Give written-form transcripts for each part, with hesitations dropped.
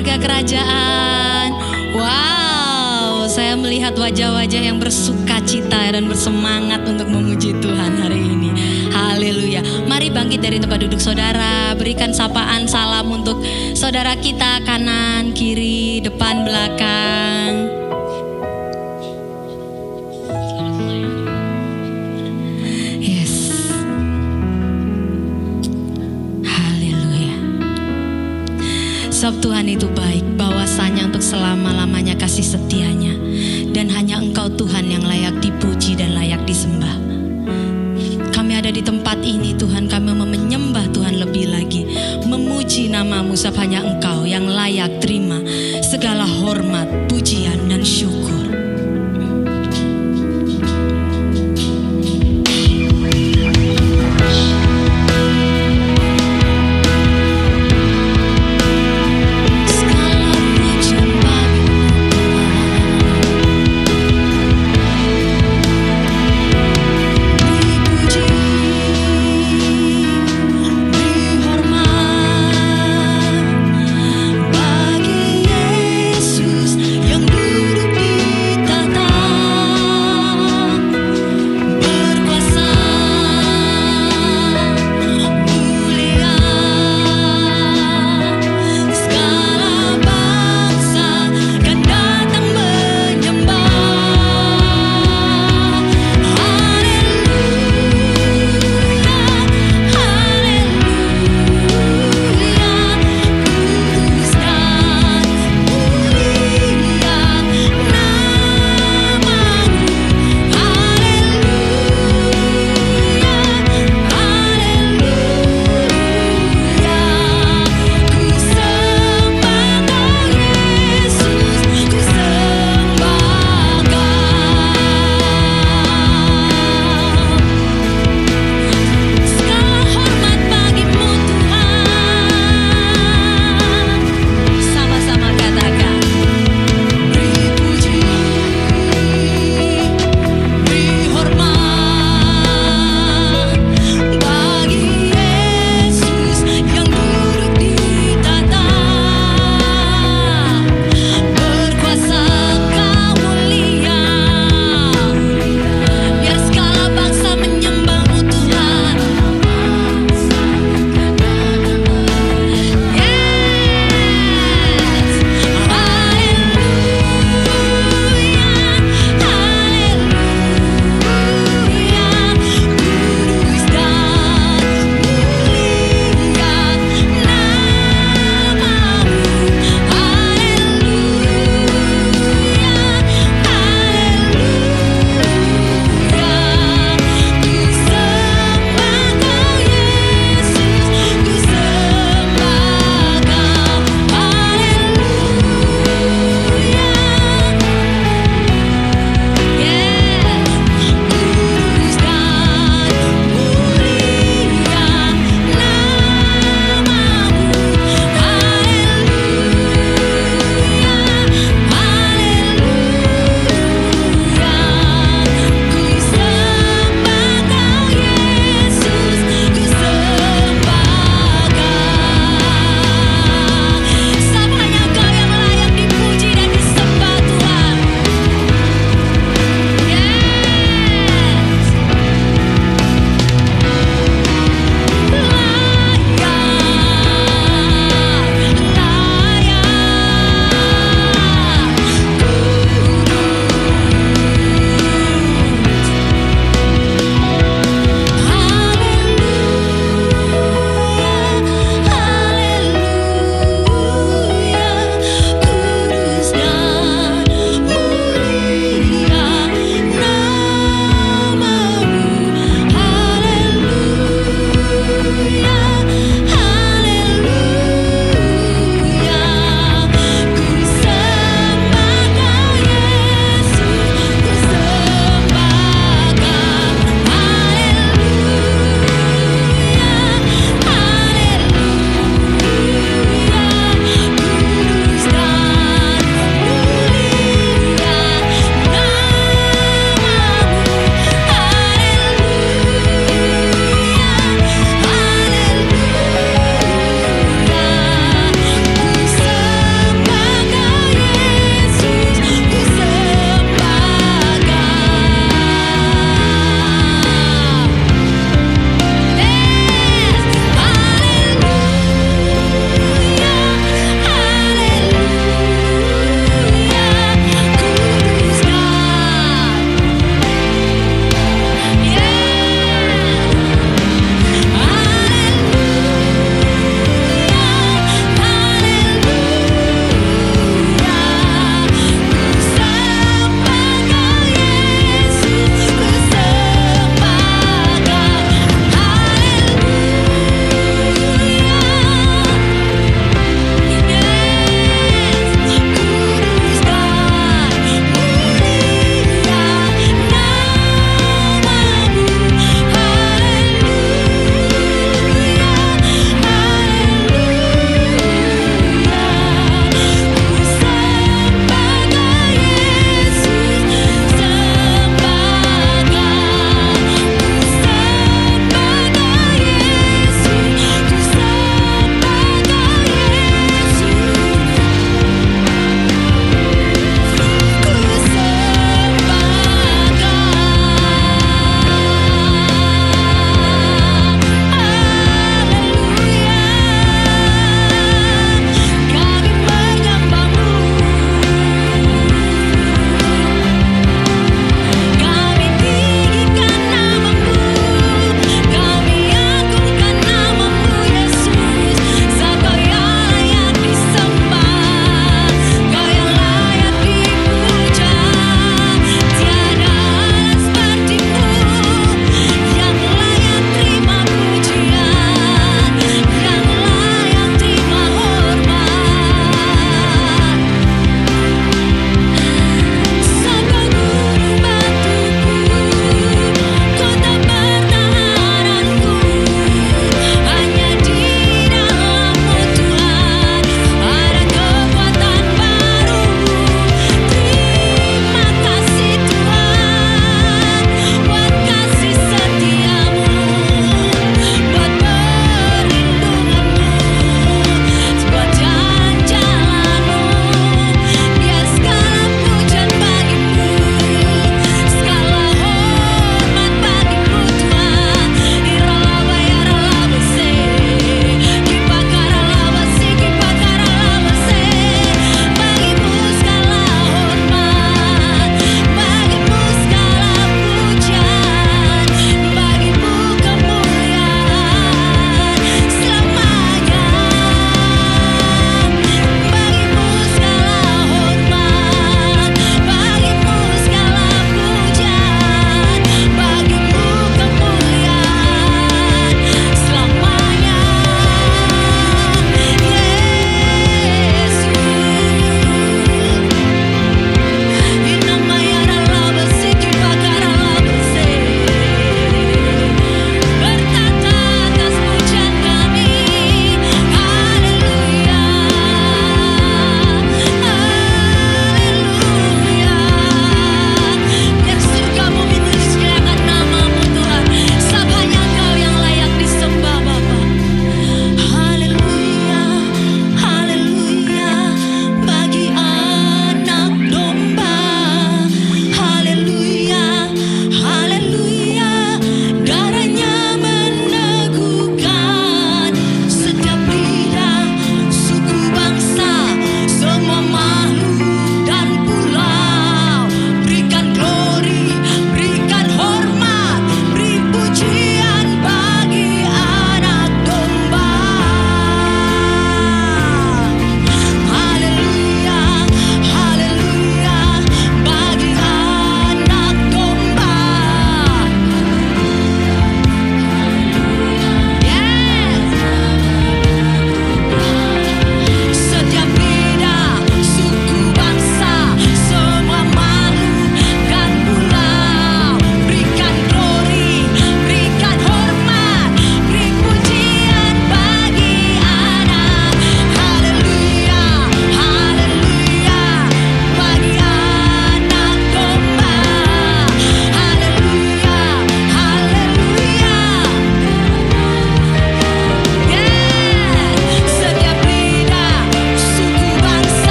keluarga kerajaan. Wow, saya melihat wajah-wajah yang bersuka cita dan bersemangat untuk memuji Tuhan hari ini. Haleluya. Mari bangkit dari tempat duduk saudara, berikan sapaan salam untuk saudara kita kanan, kiri, depan, belakang. Yes. Haleluya. Sebab Tuhan itu baik, bahwasanya untuk selama-lamanya kasih setianya, dan hanya Engkau Tuhan yang layak dipuji dan layak disembah. Kami ada di tempat ini Tuhan, kami menyembah Tuhan lebih lagi, memuji nama-Mu, sebab hanya Engkau yang layak terima segala hormat, pujian dan syukur. Bagi Yesus yang duduk di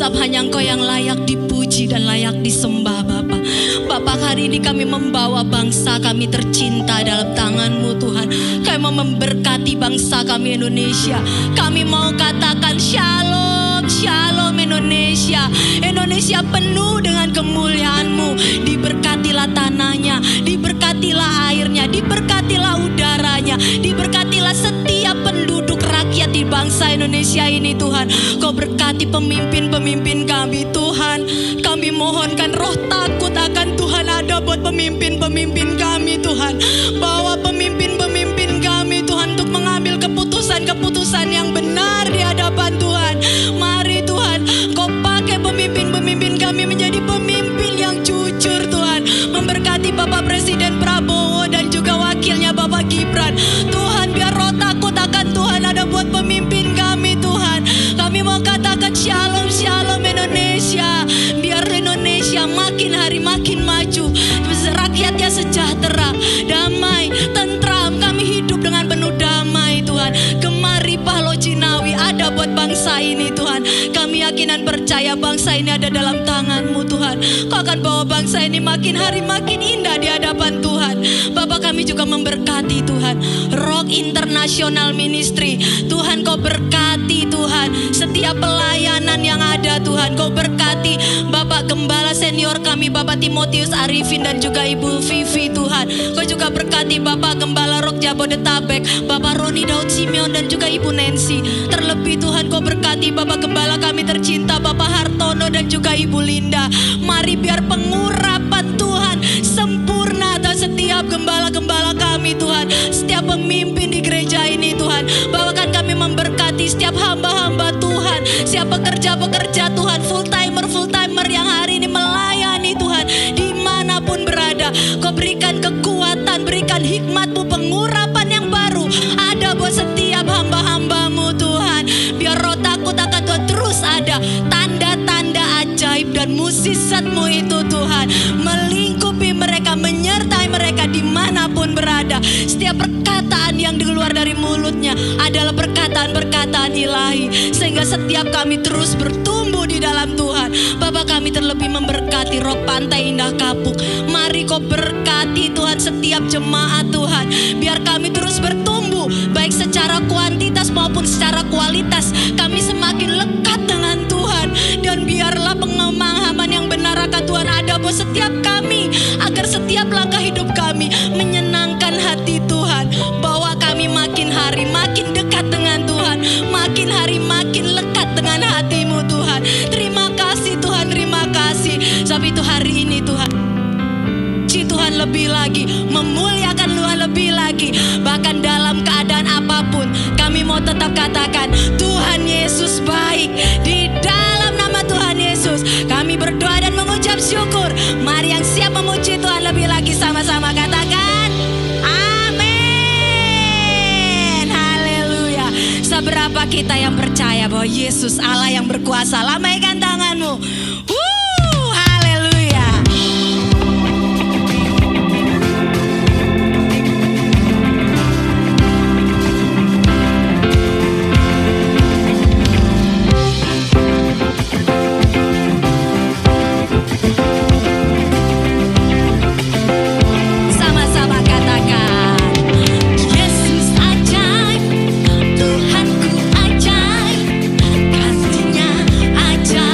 Sebab hanya Engkau yang layak dipuji dan layak disembah Bapa. Bapa, hari ini kami membawa bangsa kami tercinta dalam tangan-Mu Tuhan. Kami mau memberkati bangsa kami Indonesia. Kami mau katakan shalom, shalom Indonesia. Indonesia penuh dengan kemuliaan-Mu. Diberkatilah tanahnya, diberkatilah airnya, diberkatilah udaranya, diberkatilah setiap penduduk rakyat di bangsa Indonesia ini Tuhan. Kau berkati pemimpin-pemimpin kami Tuhan. Kami mohonkan roh takut akan Tuhan ada buat pemimpin-pemimpin kami Tuhan. Bawa pemimpin-pemimpin kami Tuhan untuk mengambil keputusan-keputusan yang benar di hadapan Tuhan. Mari Tuhan, Kau pakai pemimpin-pemimpin kami menjadi pemimpin yang jujur Tuhan. Memberkati Bapak Presiden Prabowo dan juga wakilnya Bapak Gibran. Tuhan, biar roh takut akan Tuhan ada buat pemimpin kami Tuhan. Kami mau katakan shalom, shalom Indonesia. Biar Indonesia makin hari makin maju. Rakyatnya sejahtera, damai, tentram. Kami hidup dengan penuh damai Tuhan. Kemari Pahlo Jinawi ada buat bangsa ini Tuhan. Kami yakin dan percaya bangsa ini ada dalam tangan-Mu Tuhan. Kau akan bawa bangsa ini makin hari makin indah di hadapan Tuhan. Bapak, kami juga memberkati Tuhan Rock International Ministry. Tuhan, Kau berkati Tuhan setiap pelayanan yang ada Tuhan. Kau berkati Bapak Gembala senior kami Bapak Timotius Arifin dan juga Ibu Vivi Tuhan. Kau juga berkati Bapak Gembala Rock Jabodetabek, Bapak Roni Daud Simeon dan juga Ibu Nancy. Terlebih Tuhan, Kau berkati Bapak Gembala kami tercinta Bapak Hartono dan juga Ibu Linda. Mari biar pengurapan Tuhan sempurna atas setiap gembala-gembala kami Tuhan. Setiap pemimpin di gereja ini Tuhan. Bawakan kami memberkati setiap hamba-hamba Tuhan, setiap pekerja-pekerja Tuhan, full-timer yang hari ini melayani Tuhan dimanapun berada. Kau berikan kekuatan, berikan hikmat-Mu, pengurapan yang baru ada buat setiap hamba-hamba-Mu Tuhan. Biar roh takut akan Tuhan terus ada. Tanda-tanda ajaib dan mukjizat-Mu itu Tuhan melingkupi mereka, menyertai mereka dimanapun berada. Setiap perkataan yang keluar dari mulutnya adalah perkataan-perkataan ilahi, sehingga setiap kami terus bertumbuh di dalam Tuhan. Bapak, kami terlebih memberkati Rock Pantai Indah Kapuk. Mari Kau berkati Tuhan setiap jemaat Tuhan. Biar kami terus bertumbuh baik secara kuantitas maupun secara kualitas. Kami semakin lekat dengan Tuhan. Dan biarlah pemahaman yang benar akan Tuhan ada buat setiap kami, agar setiap langkah hidup kami menyenangkan hati Tuhan. Bawa kami makin hari makin dekat dengan Tuhan, makin hari makin lekat dengan hati-Mu Tuhan. Terima kasih Tuhan, terima kasih. Sebab itu hari ini Tuhan, Tuhan lebih lagi, memuliakan Tuhan lebih lagi. Bahkan dalam keadaan apapun, kami mau tetap katakan Tuhan Yesus baik. Di dalam nama Tuhan Yesus kami berdoa dan mengucap syukur. Mari yang siap memuji Tuhan lebih lagi sama-sama katakan amin. Haleluya. Seberapa kita yang percaya bahwa Yesus Allah yang berkuasa? Lambaikan tanganmu. Haleluya. Ajaib,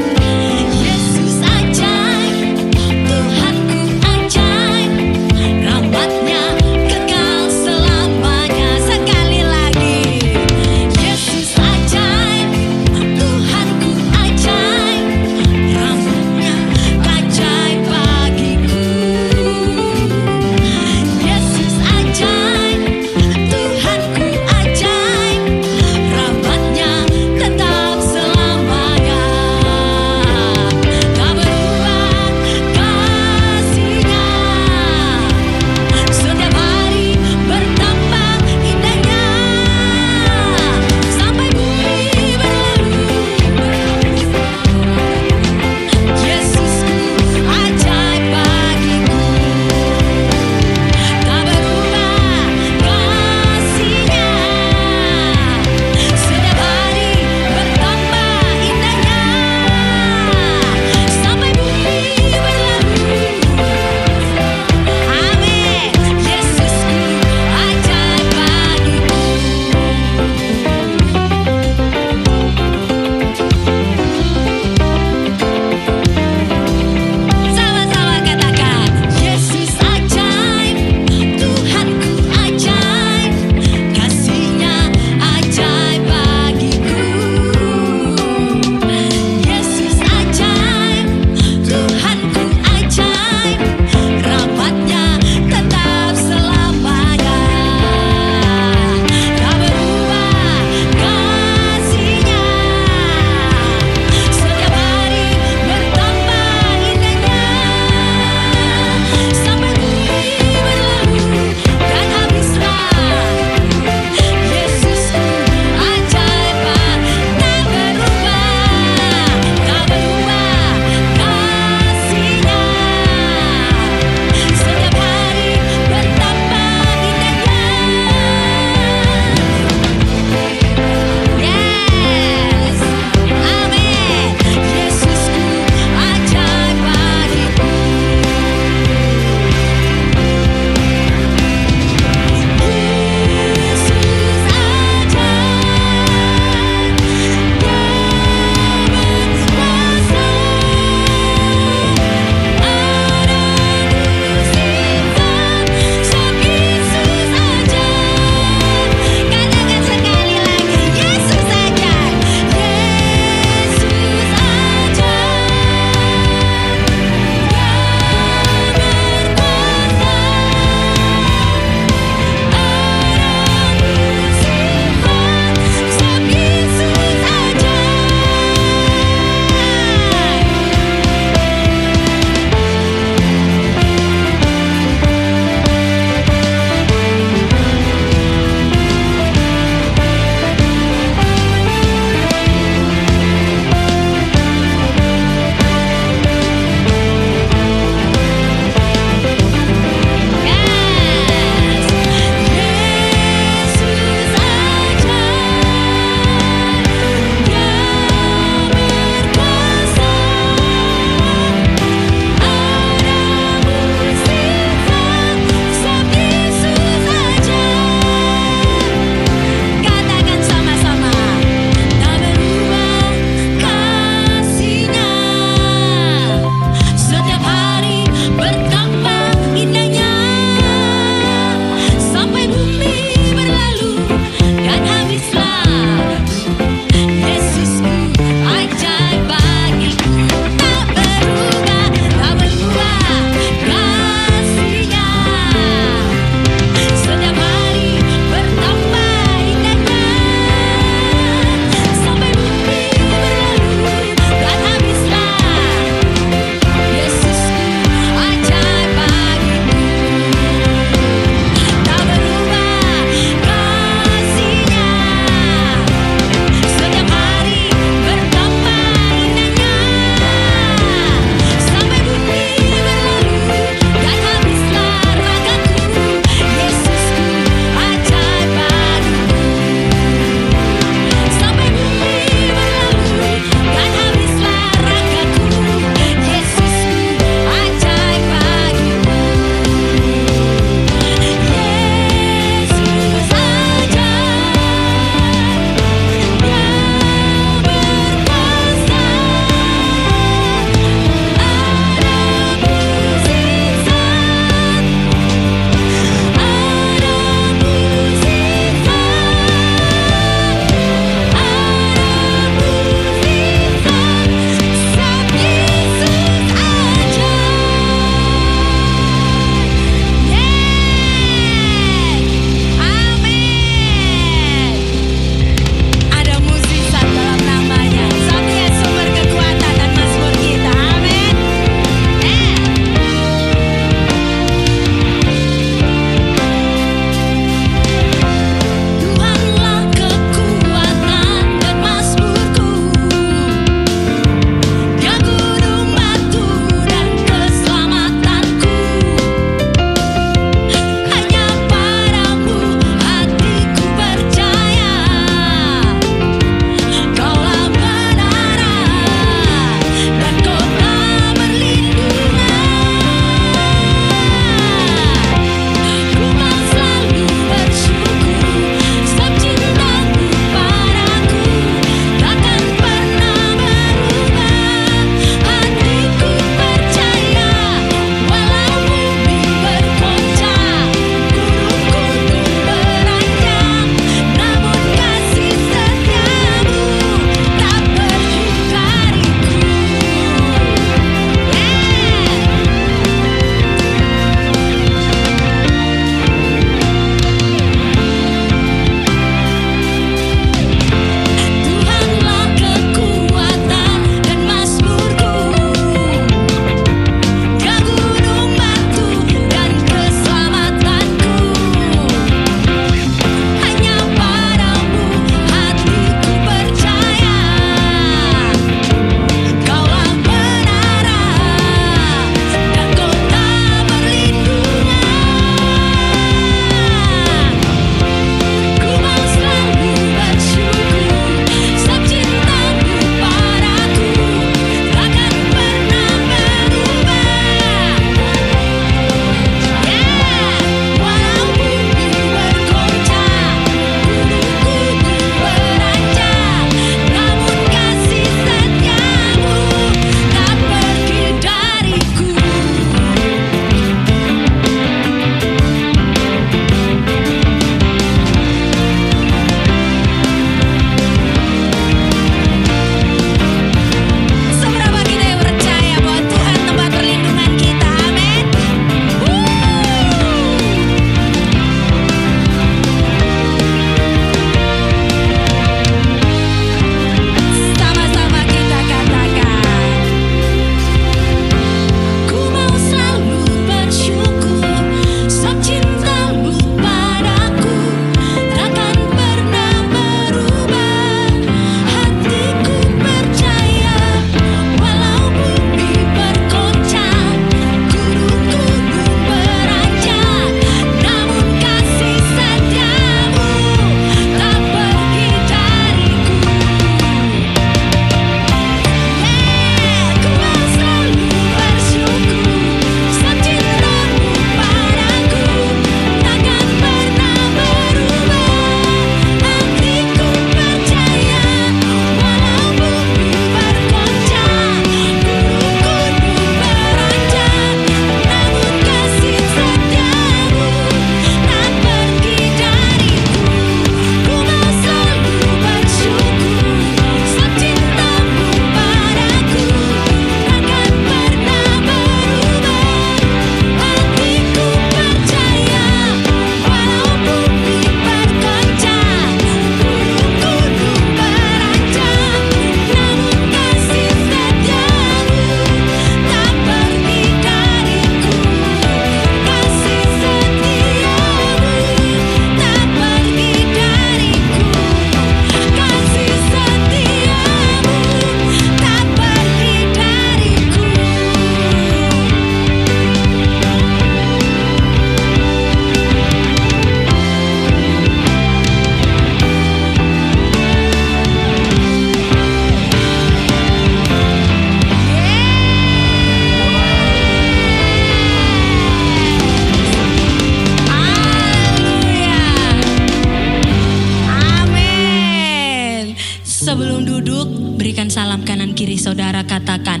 Sebelum duduk, berikan salam kanan kiri saudara, katakan,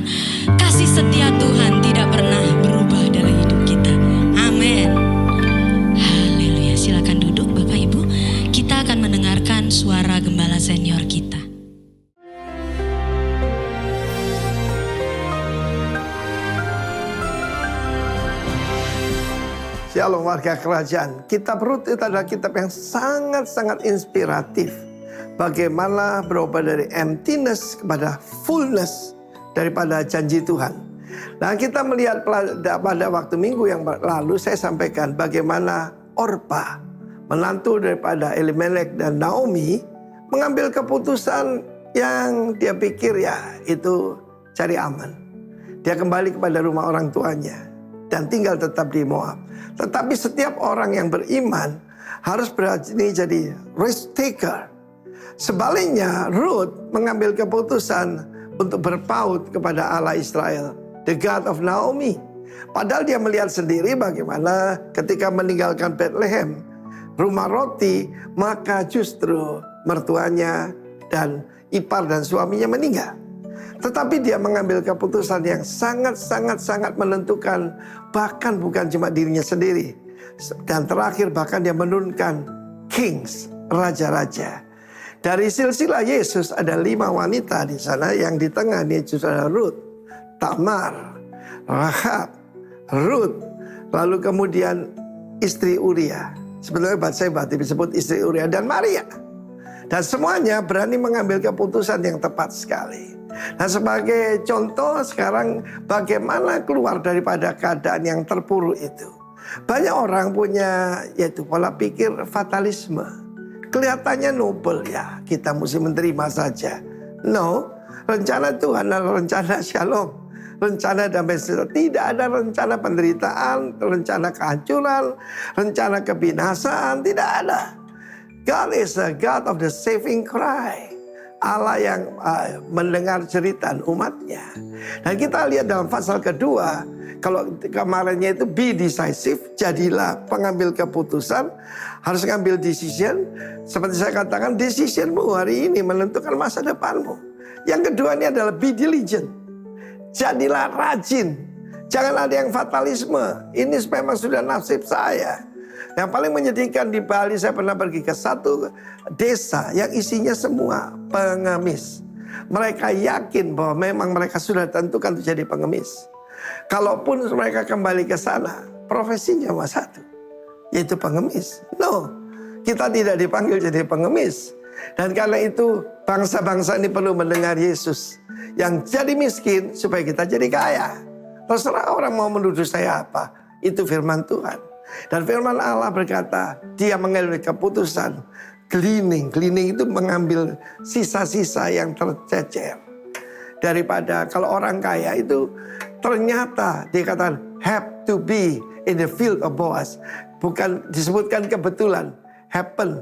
kasih setia Tuhan tidak pernah berubah dalam hidup kita. Amin. Haleluya. Silakan duduk Bapak Ibu. Kita akan mendengarkan suara gembala senior kita. Shalom warga kerajaan. Kitab Rut itu adalah kitab yang sangat-sangat inspiratif. Bagaimana berubah dari emptiness kepada fullness daripada janji Tuhan. Nah, kita melihat pada waktu minggu yang lalu saya sampaikan bagaimana Orpa, menantu daripada Elimelek dan Naomi, mengambil keputusan yang dia pikir ya itu cari aman. Dia kembali kepada rumah orang tuanya dan tinggal tetap di Moab. Tetapi setiap orang yang beriman harus berani jadi risk taker. Sebaliknya, Ruth mengambil keputusan untuk berpaut kepada Allah Israel, the God of Naomi. Padahal dia melihat sendiri bagaimana ketika meninggalkan Bethlehem, rumah roti, maka justru mertuanya dan ipar dan suaminya meninggal. Tetapi dia mengambil keputusan yang sangat menentukan, bahkan bukan cuma dirinya sendiri. Dan terakhir bahkan dia menurunkan kings, raja-raja. Dari silsilah Yesus ada 5 wanita di sana, yang di tengah ini adalah Ruth, Tamar, Rahab, Ruth, lalu kemudian istri Uria. Sebetulnya saya disebut istri Uria dan Maria. Dan semuanya berani mengambil keputusan yang tepat sekali. Nah, sebagai contoh sekarang bagaimana keluar daripada keadaan yang terpuruk itu. Banyak orang punya yaitu pola pikir fatalisme. Kelihatannya noble ya, kita mesti menerima saja. No, rencana Tuhan adalah rencana shalom, rencana damai sejahtera. Tidak ada rencana penderitaan, rencana kehancuran, rencana kebinasaan, tidak ada. God is a God of the saving cry. Allah yang mendengar cerita umatnya. Dan kita lihat dalam pasal kedua, kalau kemarinnya itu be decisive, jadilah pengambil keputusan, harus ngambil decision. Seperti saya katakan, decisionmu hari ini menentukan masa depanmu. Yang kedua ini adalah be diligent, jadilah rajin. Jangan ada yang fatalisme, ini memang sudah nasib saya. Yang paling menyedihkan di Bali, saya pernah pergi ke satu desa yang isinya semua pengemis. Mereka yakin bahwa memang mereka sudah tentukan untuk jadi pengemis. Kalaupun mereka kembali ke sana, profesinya cuma satu, yaitu pengemis. No, kita tidak dipanggil jadi pengemis. Dan karena itu bangsa-bangsa ini perlu mendengar Yesus yang jadi miskin supaya kita jadi kaya. Terserah orang mau menuduh saya apa, itu firman Tuhan. Dan firman Allah berkata, dia mengambil keputusan cleaning. Cleaning itu mengambil sisa-sisa yang tercecer. Daripada kalau orang kaya itu ternyata dikatakan have to be in the field of Boaz. Bukan disebutkan kebetulan, happen.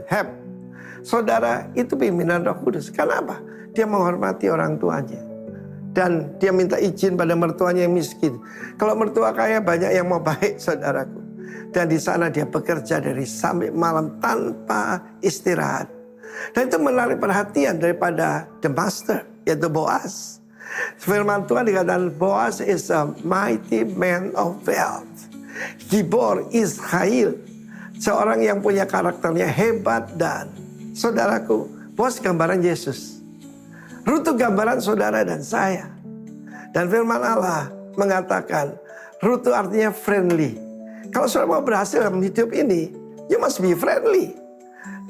Saudara, itu pimpinan Roh Kudus. Kenapa? Dia menghormati orang tuanya. Dan dia minta izin pada mertuanya yang miskin. Kalau mertua kaya banyak yang mau baik, saudaraku. Dan di sana dia bekerja dari sampai malam tanpa istirahat. Dan itu menarik perhatian daripada the master, yaitu Boaz. Firman Tuhan dikatakan Boaz is a mighty man of wealth. Gibor Israel, seorang yang punya karakternya hebat. Dan saudaraku, Boaz gambaran Yesus. Ruth itu gambaran saudara dan saya. Dan firman Allah mengatakan Ruth itu artinya friendly. Kalau saudara mau berhasil dalam hidup ini, you must be friendly.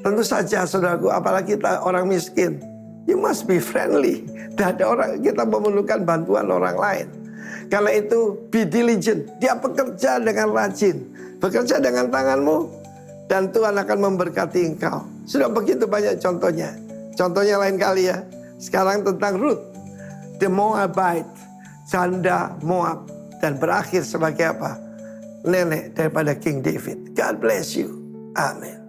Tentu saja saudaraku, apalagi kita orang miskin, you must be friendly. Dan ada orang, kita memerlukan bantuan orang lain. Karena itu be diligent. Dia bekerja dengan rajin. Bekerja dengan tanganmu, dan Tuhan akan memberkati engkau. Sudah begitu banyak contohnya. Contohnya lain kali ya. Sekarang tentang Ruth, the Moabite, janda Moab. Dan berakhir sebagai apa? Nenek daripada King David. God bless you. Amin.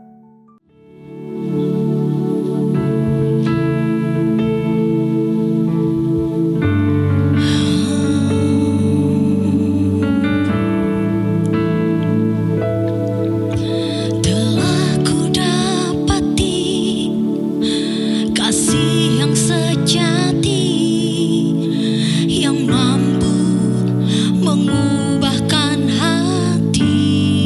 Telah ku dapati kasih yang sejati yang mampu mengubahkan hatiku.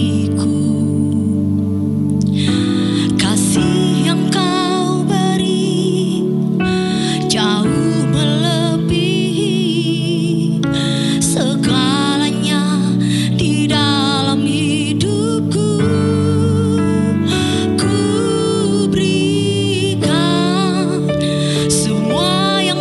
Kasih yang kau beri jauh melebihi segalanya di dalam hidupku. Ku berikan semua yang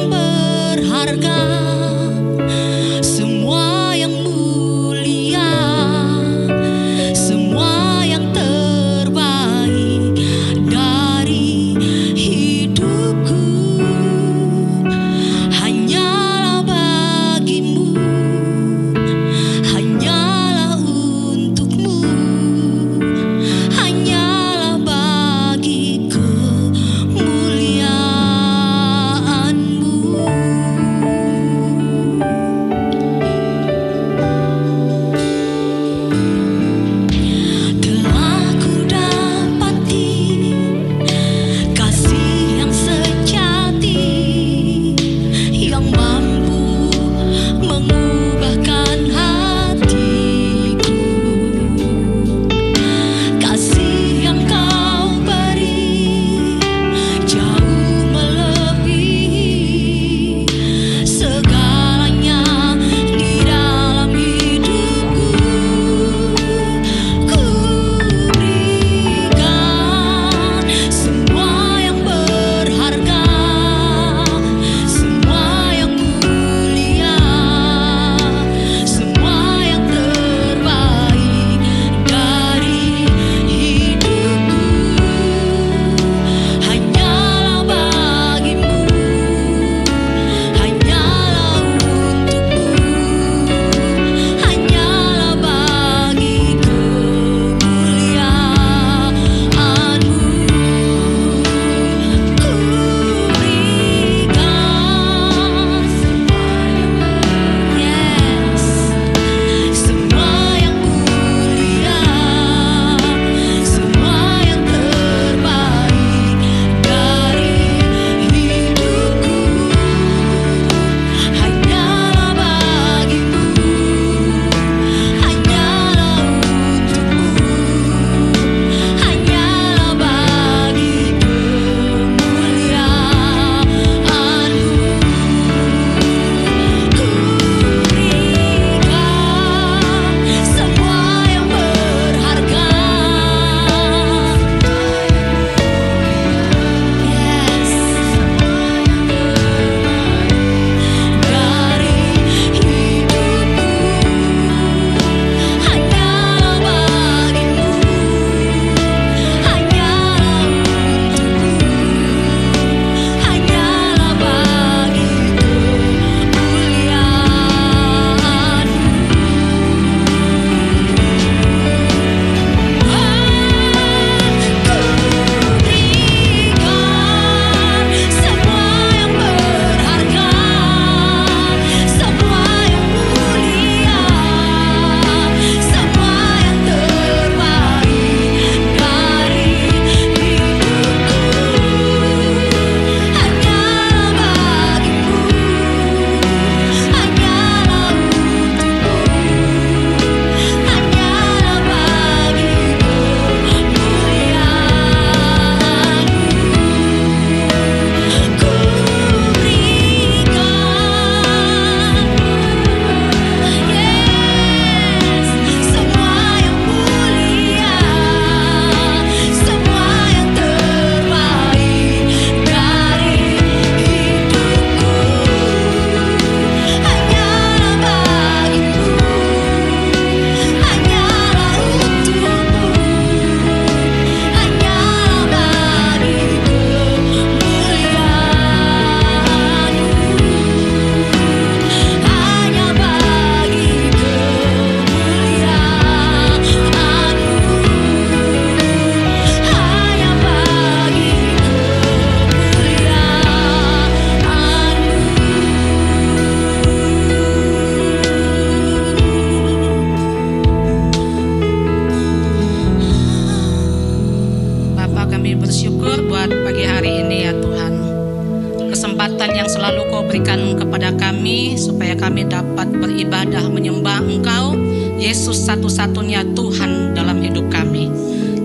kesempatan yang selalu Kau berikan kepada kami, supaya kami dapat beribadah menyembah Engkau, Yesus satu-satunya Tuhan dalam hidup kami.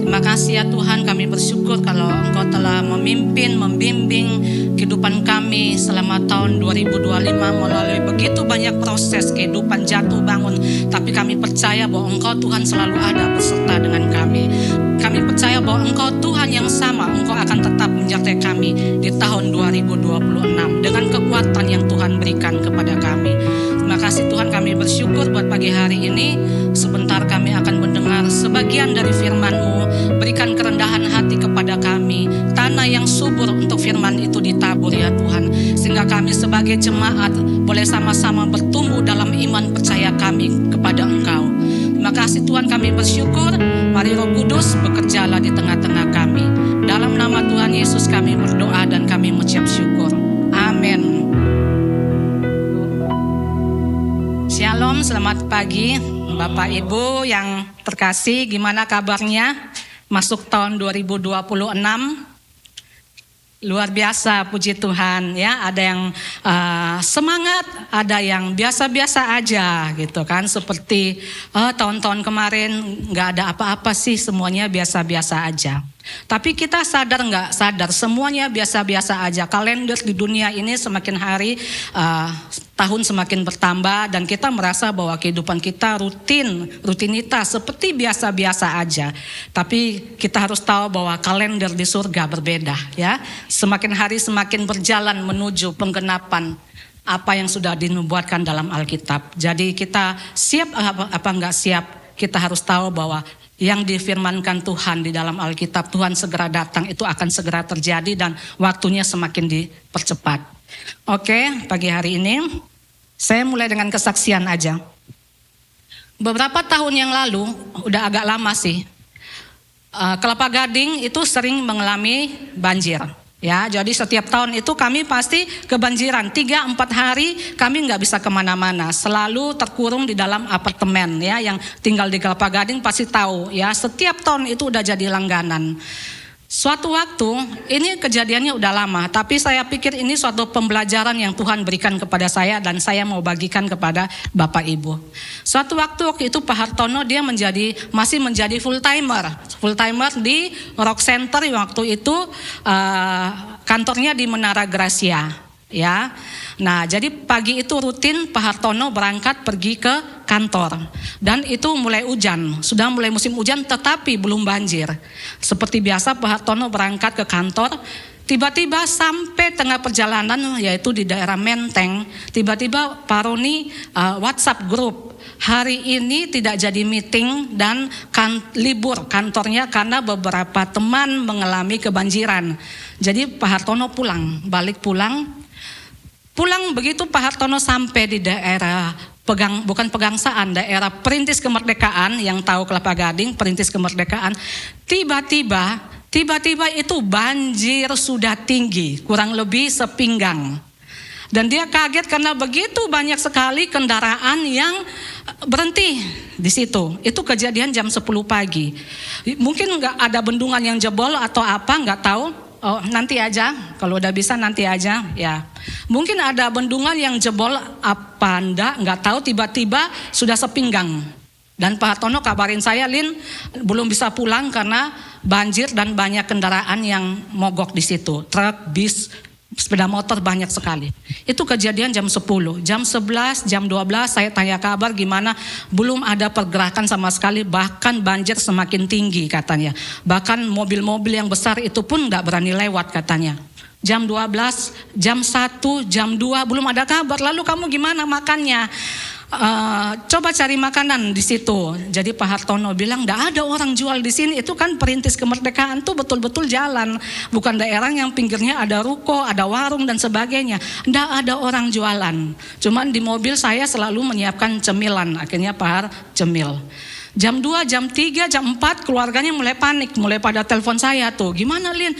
Terima kasih ya Tuhan, kami bersyukur kalau Engkau telah memimpin, membimbing kehidupan kami selama tahun 2025 melalui begitu banyak proses kehidupan jatuh bangun. Tapi kami percaya bahwa Engkau Tuhan selalu ada beserta dengan kami. Kami percaya bahwa Engkau Tuhan yang sama, Engkau akan tetap menyertai kami di tahun 2026 dengan kekuatan yang Tuhan berikan kepada kami. Terima kasih Tuhan, kami bersyukur buat pagi hari ini. Sebentar kami akan mendengar sebagian dari firman-Mu. Berikan kerendahan hati kepada kami, tanah yang subur untuk firman itu ditabur ya Tuhan. Sehingga kami sebagai jemaat boleh sama-sama bertumbuh dalam iman percaya kami kepada Engkau. Terima kasih Tuhan, kami bersyukur. Mari Roh Kudus bekerjalah di tengah-tengah kami. Dalam nama Tuhan Yesus kami berdoa dan kami mengucap syukur. Amin. Shalom, selamat pagi Bapak Ibu yang terkasih. Gimana kabarnya? Masuk tahun 2026. Luar biasa, puji Tuhan ya. Ada yang semangat, ada yang biasa-biasa aja gitu kan. Seperti tahun-tahun kemarin gak ada apa-apa sih, semuanya biasa-biasa aja. Tapi kita sadar nggak sadar, semuanya biasa-biasa aja. Kalender di dunia ini semakin hari tahun semakin bertambah, dan kita merasa bahwa kehidupan kita rutinitas seperti biasa-biasa aja. Tapi kita harus tahu bahwa kalender di surga berbeda ya. Semakin hari semakin berjalan menuju penggenapan apa yang sudah dinubuatkan dalam Alkitab. Jadi kita siap apa nggak siap, kita harus tahu bahwa yang difirmankan Tuhan di dalam Alkitab, Tuhan segera datang, itu akan segera terjadi dan waktunya semakin dipercepat. Oke, pagi hari ini saya mulai dengan kesaksian aja. Beberapa tahun yang lalu, udah agak lama sih, Kelapa Gading itu sering mengalami banjir. Ya, jadi setiap tahun itu kami pasti kebanjiran. 3-4 hari kami nggak bisa kemana-mana, selalu terkurung di dalam apartemen ya. Yang tinggal di Kelapa Gading pasti tahu ya. Setiap tahun itu udah jadi langganan. Suatu waktu, ini kejadiannya udah lama, tapi saya pikir ini suatu pembelajaran yang Tuhan berikan kepada saya dan saya mau bagikan kepada Bapak Ibu. Suatu waktu itu Pak Hartono dia masih menjadi full timer di Rock Center waktu itu, kantornya di Menara Gracia. Ya, nah jadi pagi itu rutin Pak Hartono berangkat pergi ke kantor, dan itu mulai hujan, sudah mulai musim hujan tetapi belum banjir. Seperti biasa Pak Hartono berangkat ke kantor, tiba-tiba sampai tengah perjalanan yaitu di daerah Menteng, tiba-tiba Pak Roni WhatsApp grup, hari ini tidak jadi meeting dan libur kantornya karena beberapa teman mengalami kebanjiran. Jadi Pak Hartono Pulang begitu Pak Hartono sampai di daerah daerah Perintis Kemerdekaan, yang tahu Kelapa Gading, Perintis Kemerdekaan, tiba-tiba itu banjir sudah tinggi, kurang lebih sepinggang. Dan dia kaget karena begitu banyak sekali kendaraan yang berhenti di situ. Itu kejadian jam 10 pagi. Mungkin nggak ada bendungan yang jebol atau apa, nggak tahu. Oh, nanti aja, kalau udah bisa nanti aja ya. Mungkin ada bendungan yang jebol apa nggak tahu, tiba-tiba sudah sepinggang. Dan Pak Hartono kabarin saya, Lin belum bisa pulang karena banjir dan banyak kendaraan yang mogok di situ. Truk, bis, sepeda motor banyak sekali. Itu kejadian jam 10, jam 11, jam 12 saya tanya kabar gimana, belum ada pergerakan sama sekali, bahkan banjir semakin tinggi katanya. Bahkan mobil-mobil yang besar itu pun gak berani lewat katanya. Jam 12, jam 1, jam 2 belum ada kabar. Lalu kamu gimana makannya? Coba cari makanan di situ. Jadi Pak Hartono bilang, "Nggak ada orang jual di sini. Itu kan Perintis Kemerdekaan tuh betul-betul jalan, bukan daerah yang pinggirnya ada ruko, ada warung dan sebagainya. Nggak ada orang jualan. Cuman di mobil saya selalu menyiapkan cemilan." Akhirnya Pak Har cemil. Jam 2, jam 3, jam 4 keluarganya mulai panik, mulai pada telepon saya tuh. "Gimana Lin?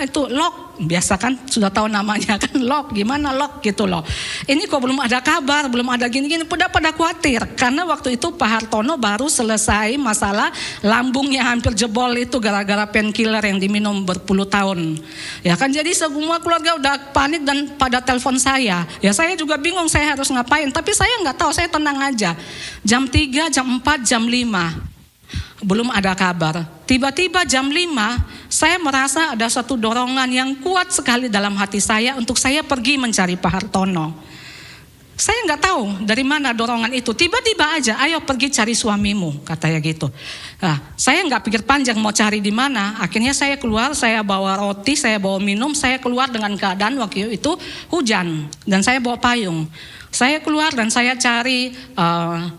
Itu lock biasa kan sudah tahu namanya kan, Lok, gimana Lok gitu loh. Ini kok belum ada kabar, belum ada gini-gini, pada khawatir. Karena waktu itu Pak Hartono baru selesai masalah lambungnya hampir jebol itu gara-gara painkiller yang diminum berpuluh tahun. Ya kan, jadi semua keluarga udah panik dan pada telepon saya. Ya saya juga bingung saya harus ngapain, tapi saya nggak tahu, saya tenang aja. Jam 3, jam 4, jam 5. Belum ada kabar. Tiba-tiba jam 5 saya merasa ada satu dorongan yang kuat sekali dalam hati saya untuk saya pergi mencari Pak Hartono. Saya nggak tahu dari mana dorongan itu. Tiba-tiba aja, ayo pergi cari suamimu, katanya gitu. Nah, saya nggak pikir panjang mau cari di mana. Akhirnya saya keluar, saya bawa roti, saya bawa minum, saya keluar dengan keadaan waktu itu hujan dan saya bawa payung. Saya keluar dan saya cari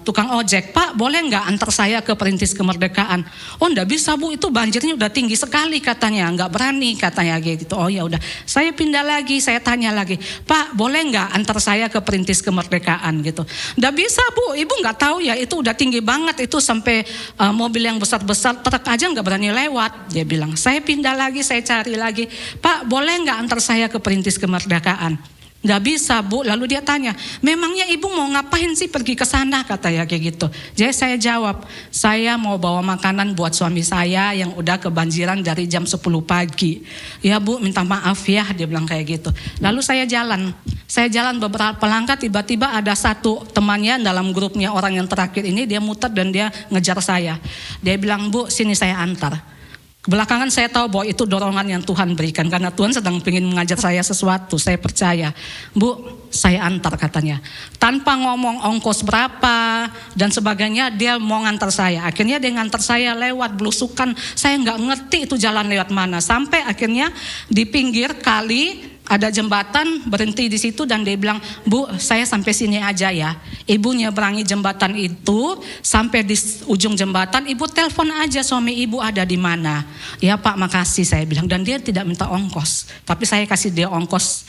tukang ojek. Pak, boleh nggak antar saya ke Perintis Kemerdekaan? Oh, nggak bisa Bu, itu banjirnya udah tinggi sekali katanya, nggak berani katanya gitu. Oh ya udah, saya pindah lagi, saya tanya lagi, Pak, boleh nggak antar saya ke Perintis Kemerdekaan gitu? Nggak bisa Bu, Ibu nggak tahu ya, itu udah tinggi banget, itu sampai mobil yang besar-besar, truk aja nggak berani lewat. Dia bilang, saya pindah lagi, saya cari lagi, Pak, boleh nggak antar saya ke Perintis Kemerdekaan? Nggak bisa Bu. Lalu dia tanya, memangnya ibu mau ngapain sih pergi ke sana, katanya kayak gitu. Jadi saya jawab, saya mau bawa makanan buat suami saya yang udah kebanjiran dari jam 10 pagi. Ya Bu, minta maaf ya, dia bilang kayak gitu. Lalu saya jalan beberapa langkah, tiba-tiba ada satu temannya dalam grupnya orang yang terakhir ini, dia muter dan dia ngejar saya. Dia bilang, Bu, sini saya antar. Belakangan saya tahu bahwa itu dorongan yang Tuhan berikan, karena Tuhan sedang ingin mengajar saya sesuatu. Saya percaya, Bu, saya antar, katanya. Tanpa ngomong ongkos berapa dan sebagainya, dia mau ngantar saya. Akhirnya dia ngantar saya lewat belusukan, saya nggak ngerti itu jalan lewat mana. Sampai akhirnya di pinggir kali ada jembatan, berhenti di situ dan dia bilang, Bu, saya sampai sini aja ya. Ibu nyeberangi jembatan itu, sampai di ujung jembatan, ibu telepon aja suami ibu ada di mana. Ya Pak, makasih, saya bilang. Dan dia tidak minta ongkos, tapi saya kasih dia ongkos.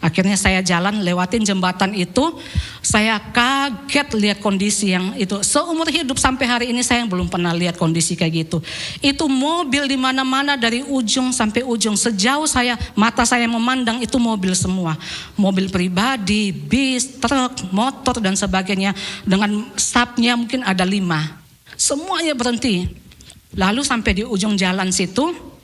Akhirnya saya jalan lewatin jembatan itu, saya kaget lihat kondisi yang itu. Seumur hidup sampai hari ini saya belum pernah lihat kondisi kayak gitu. Itu mobil di mana-mana dari ujung sampai ujung. Sejauh mata saya memandang itu mobil semua. Mobil pribadi, bis, truk, motor dan sebagainya. Dengan stafnya mungkin ada 5. Semuanya berhenti. Lalu sampai di ujung jalan situ,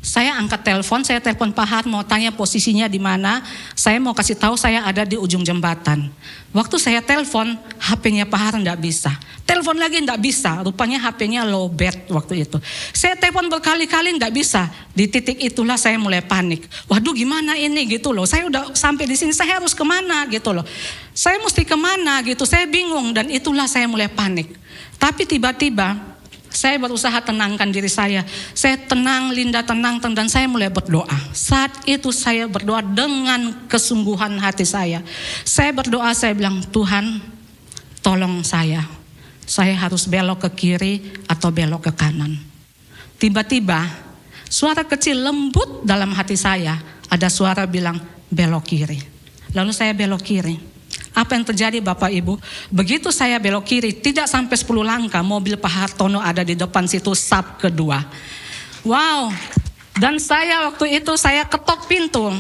saya angkat telepon, saya telepon Pak Har, mau tanya posisinya di mana. Saya mau kasih tahu saya ada di ujung jembatan. Waktu saya telepon, HP-nya Pak Har enggak bisa. Telepon lagi enggak bisa, rupanya HP-nya lowbat waktu itu. Saya telepon berkali-kali enggak bisa. Di titik itulah saya mulai panik. Waduh, gimana ini gitu loh. Saya udah sampai di sini, saya harus kemana gitu loh. Saya mesti kemana gitu, saya bingung dan itulah saya mulai panik. Tapi tiba-tiba saya berusaha tenangkan diri saya. Saya tenang, Linda tenang, dan saya mulai berdoa. Saat itu saya berdoa dengan kesungguhan hati saya. Saya berdoa, saya bilang, Tuhan, tolong saya. Saya harus belok ke kiri atau belok ke kanan. Tiba-tiba suara kecil lembut dalam hati saya. Ada suara bilang, belok kiri. Lalu saya belok kiri. Apa yang terjadi Bapak Ibu? Begitu saya belok kiri, tidak sampai 10 langkah, mobil Pak Hartono ada di depan situ, sub kedua. Wow, dan saya waktu itu saya ketok pintu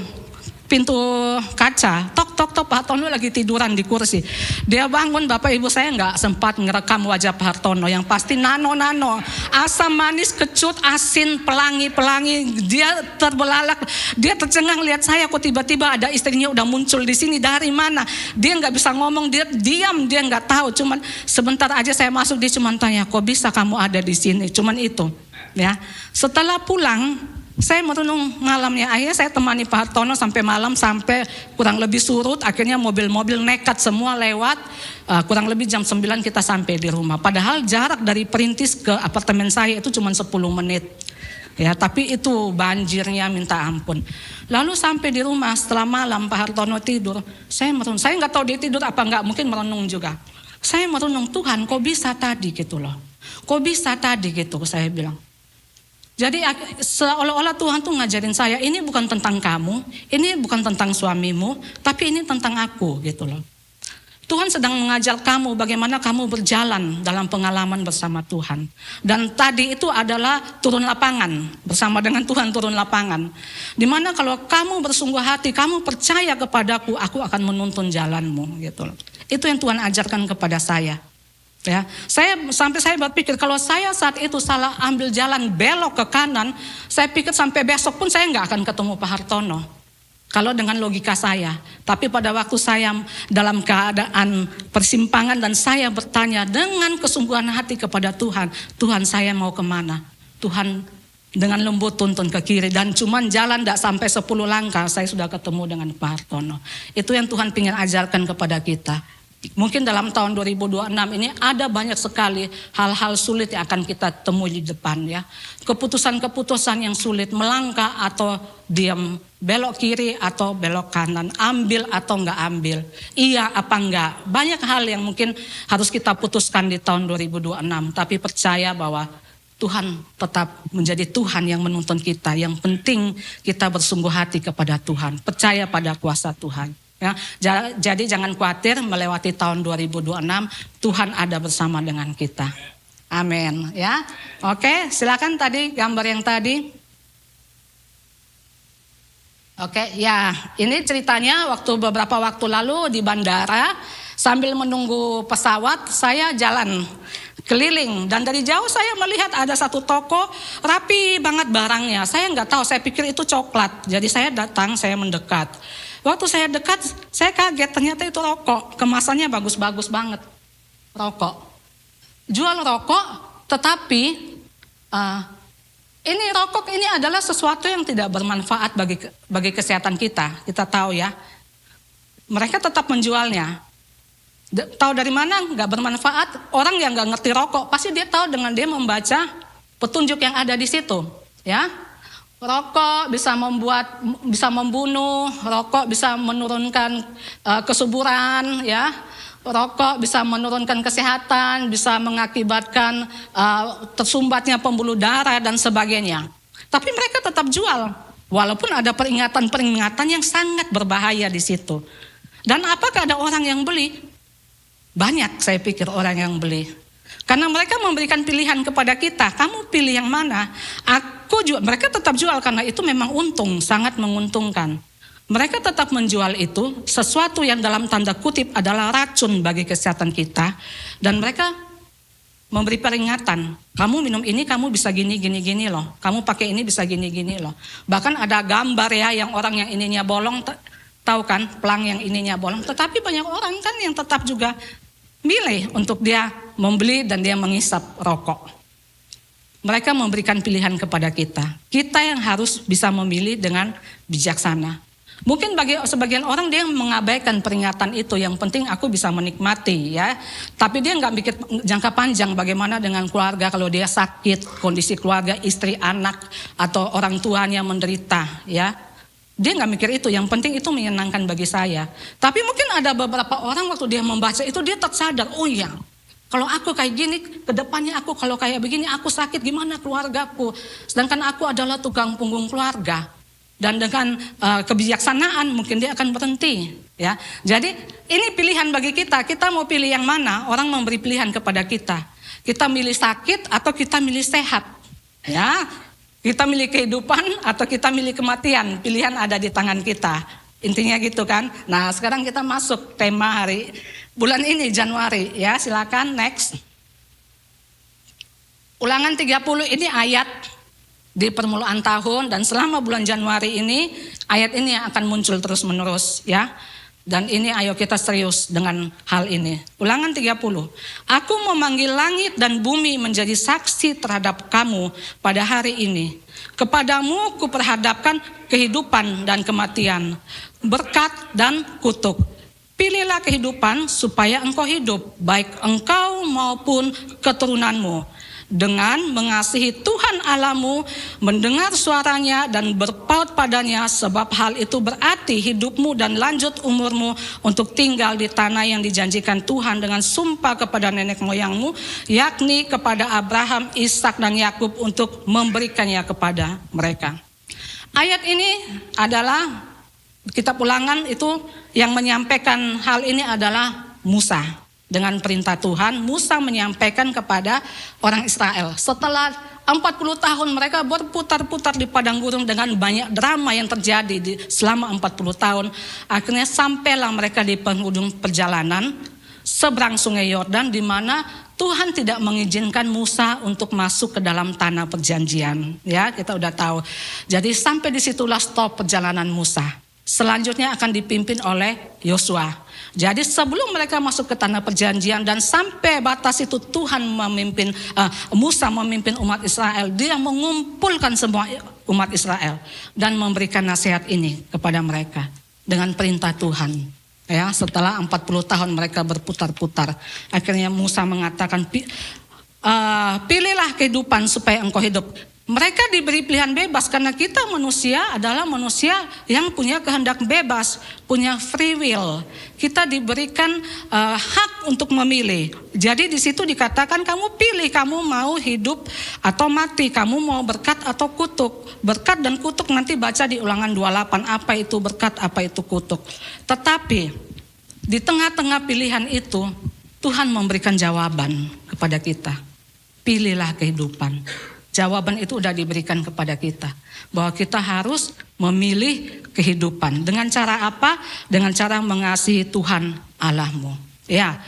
kaca, tok Pak Hartono lagi tiduran di kursi. Dia bangun, Bapak Ibu, saya nggak sempat ngerekam wajah Pak Hartono, yang pasti nano, asam manis, kecut, asin, pelangi, dia terbelalak, dia tercengang lihat saya, kok tiba-tiba ada istrinya udah muncul di sini, dari mana? Dia nggak bisa ngomong, dia diam, dia nggak tahu, cuman sebentar aja saya masuk, dia cuman tanya, kok bisa kamu ada di sini? Cuman itu, ya. Setelah pulang, saya merenung malamnya, akhirnya saya temani Pak Hartono sampai malam, sampai kurang lebih surut. Akhirnya mobil-mobil nekat semua lewat, kurang lebih jam 9 kita sampai di rumah. Padahal jarak dari Perintis ke apartemen saya itu cuma 10 menit. Ya, tapi itu banjirnya minta ampun. Lalu sampai di rumah setelah malam Pak Hartono tidur, saya merenung. Saya nggak tahu dia tidur apa nggak, mungkin merenung juga. Saya merenung, Tuhan, kok bisa tadi gitu loh. Kok bisa tadi gitu, saya bilang. Jadi seolah-olah Tuhan tuh ngajarin saya, ini bukan tentang kamu, ini bukan tentang suamimu, tapi ini tentang aku gitu loh. Tuhan sedang mengajar kamu bagaimana kamu berjalan dalam pengalaman bersama Tuhan. Dan tadi itu adalah turun lapangan, bersama dengan Tuhan turun lapangan. Dimana kalau kamu bersungguh hati, kamu percaya kepadaku, aku akan menuntun jalanmu gitu. Itu yang Tuhan ajarkan kepada saya. Ya, sampai saya berpikir kalau saya saat itu salah ambil jalan belok ke kanan, saya pikir sampai besok pun saya nggak akan ketemu Pak Hartono. Kalau dengan logika saya, tapi pada waktu saya dalam keadaan persimpangan dan saya bertanya dengan kesungguhan hati kepada Tuhan, Tuhan saya mau kemana? Tuhan dengan lembut tuntun ke kiri dan cuman jalan tidak sampai 10 langkah saya sudah ketemu dengan Pak Hartono. Itu yang Tuhan ingin ajarkan kepada kita. Mungkin dalam tahun 2026 ini ada banyak sekali hal-hal sulit yang akan kita temui di depan ya. Keputusan-keputusan yang sulit, melangkah atau diam, belok kiri atau belok kanan, ambil atau enggak ambil, iya apa enggak. Banyak hal yang mungkin harus kita putuskan di tahun 2026, tapi percaya bahwa Tuhan tetap menjadi Tuhan yang menuntun kita. Yang penting kita bersungguh hati kepada Tuhan, percaya pada kuasa Tuhan. Ya, jadi jangan khawatir melewati tahun 2026, Tuhan ada bersama dengan kita. Amin ya. Oke, silakan tadi gambar yang tadi. Oke, ya ini ceritanya beberapa waktu lalu di bandara sambil menunggu pesawat saya jalan keliling dan dari jauh saya melihat ada satu toko rapi banget barangnya. Saya nggak tahu, saya pikir itu coklat. Jadi saya datang, saya mendekat. Waktu saya dekat, saya kaget ternyata itu rokok. Kemasannya bagus-bagus banget. Rokok. Jual rokok, tetapi ini rokok ini adalah sesuatu yang tidak bermanfaat bagi kesehatan kita. Kita tahu ya. Mereka tetap menjualnya. Tahu dari mana nggak bermanfaat? Orang yang nggak ngerti rokok, pasti dia tahu dengan dia membaca petunjuk yang ada di situ. Ya. Rokok bisa membunuh, rokok bisa menurunkan kesuburan, ya. Rokok bisa menurunkan kesehatan, bisa mengakibatkan tersumbatnya pembuluh darah dan sebagainya. Tapi mereka tetap jual, walaupun ada peringatan-peringatan yang sangat berbahaya di situ. Dan apakah ada orang yang beli? Banyak saya pikir orang yang beli. Karena mereka memberikan pilihan kepada kita, kamu pilih yang mana? Mereka tetap jual karena itu memang untung, sangat menguntungkan. Mereka tetap menjual itu, sesuatu yang dalam tanda kutip adalah racun bagi kesehatan kita. Dan mereka memberi peringatan, kamu minum ini kamu bisa gini loh. Kamu pakai ini bisa gini loh. Bahkan ada gambar ya yang orang yang ininya bolong, tahu kan pelang yang ininya bolong. Tetapi banyak orang kan yang tetap juga milih untuk dia membeli dan dia mengisap rokok. Mereka memberikan pilihan kepada kita. Kita yang harus bisa memilih dengan bijaksana. Mungkin bagi sebagian orang dia mengabaikan peringatan itu. Yang penting aku bisa menikmati ya. Tapi dia nggak mikir jangka panjang bagaimana dengan keluarga kalau dia sakit, kondisi keluarga, istri, anak atau orang tuanya menderita ya. Dia nggak mikir itu, yang penting itu menyenangkan bagi saya. Tapi mungkin ada beberapa orang waktu dia membaca itu dia tersadar, oh iya, kalau aku kayak gini, kedepannya aku kalau kayak begini, aku sakit gimana keluargaku. Sedangkan aku adalah tukang punggung keluarga. Dan dengan kebijaksanaan mungkin dia akan berhenti. Ya, jadi ini pilihan bagi kita. Kita mau pilih yang mana? Orang memberi pilihan kepada kita. Kita milih sakit atau kita milih sehat. Ya. Kita milih kehidupan atau kita milih kematian, pilihan ada di tangan kita. Intinya gitu kan. Nah sekarang kita masuk tema hari bulan ini Januari ya, silakan next. Ulangan 30 ini ayat di permulaan tahun dan selama bulan Januari ini ayat ini yang akan muncul terus menerus ya. Dan ini ayo kita serius dengan hal ini. Ulangan 30. Aku memanggil langit dan bumi menjadi saksi terhadap kamu pada hari ini. Kepadamu kuperhadapkan kehidupan dan kematian, berkat dan kutuk. Pilihlah kehidupan supaya engkau hidup, baik engkau maupun keturunanmu. Dengan mengasihi Tuhan Allahmu, mendengar suaranya dan berpaut padanya, sebab hal itu berarti hidupmu dan lanjut umurmu untuk tinggal di tanah yang dijanjikan Tuhan dengan sumpah kepada nenek moyangmu, yakni kepada Abraham, Ishak dan Yakub untuk memberikannya kepada mereka. Ayat ini adalah kitab Ulangan itu yang menyampaikan hal ini adalah Musa. Dengan perintah Tuhan, Musa menyampaikan kepada orang Israel. Setelah 40 tahun mereka berputar-putar di padang gurun dengan banyak drama yang terjadi selama 40 tahun. Akhirnya sampailah mereka di penghujung perjalanan seberang sungai Yordan, di mana Tuhan tidak mengizinkan Musa untuk masuk ke dalam tanah perjanjian. Ya, kita udah tahu. Jadi sampai disitulah stop perjalanan Musa. Selanjutnya akan dipimpin oleh Yosua. Jadi sebelum mereka masuk ke tanah perjanjian dan sampai batas itu Tuhan Musa memimpin umat Israel. Dia mengumpulkan semua umat Israel dan memberikan nasihat ini kepada mereka dengan perintah Tuhan. Ya, setelah 40 tahun mereka berputar-putar, akhirnya Musa mengatakan, pilihlah kehidupan supaya engkau hidup. Mereka diberi pilihan bebas karena kita manusia adalah manusia yang punya kehendak bebas, punya free will. Kita diberikan hak untuk memilih. Jadi di situ dikatakan kamu pilih, kamu mau hidup atau mati, kamu mau berkat atau kutuk. Berkat dan kutuk nanti baca di Ulangan 28, apa itu berkat, apa itu kutuk. Tetapi di tengah-tengah pilihan itu Tuhan memberikan jawaban kepada kita. Pilihlah kehidupan. Jawaban itu sudah diberikan kepada kita. Bahwa kita harus memilih kehidupan. Dengan cara apa? Dengan cara mengasihi Tuhan Allahmu. Ya,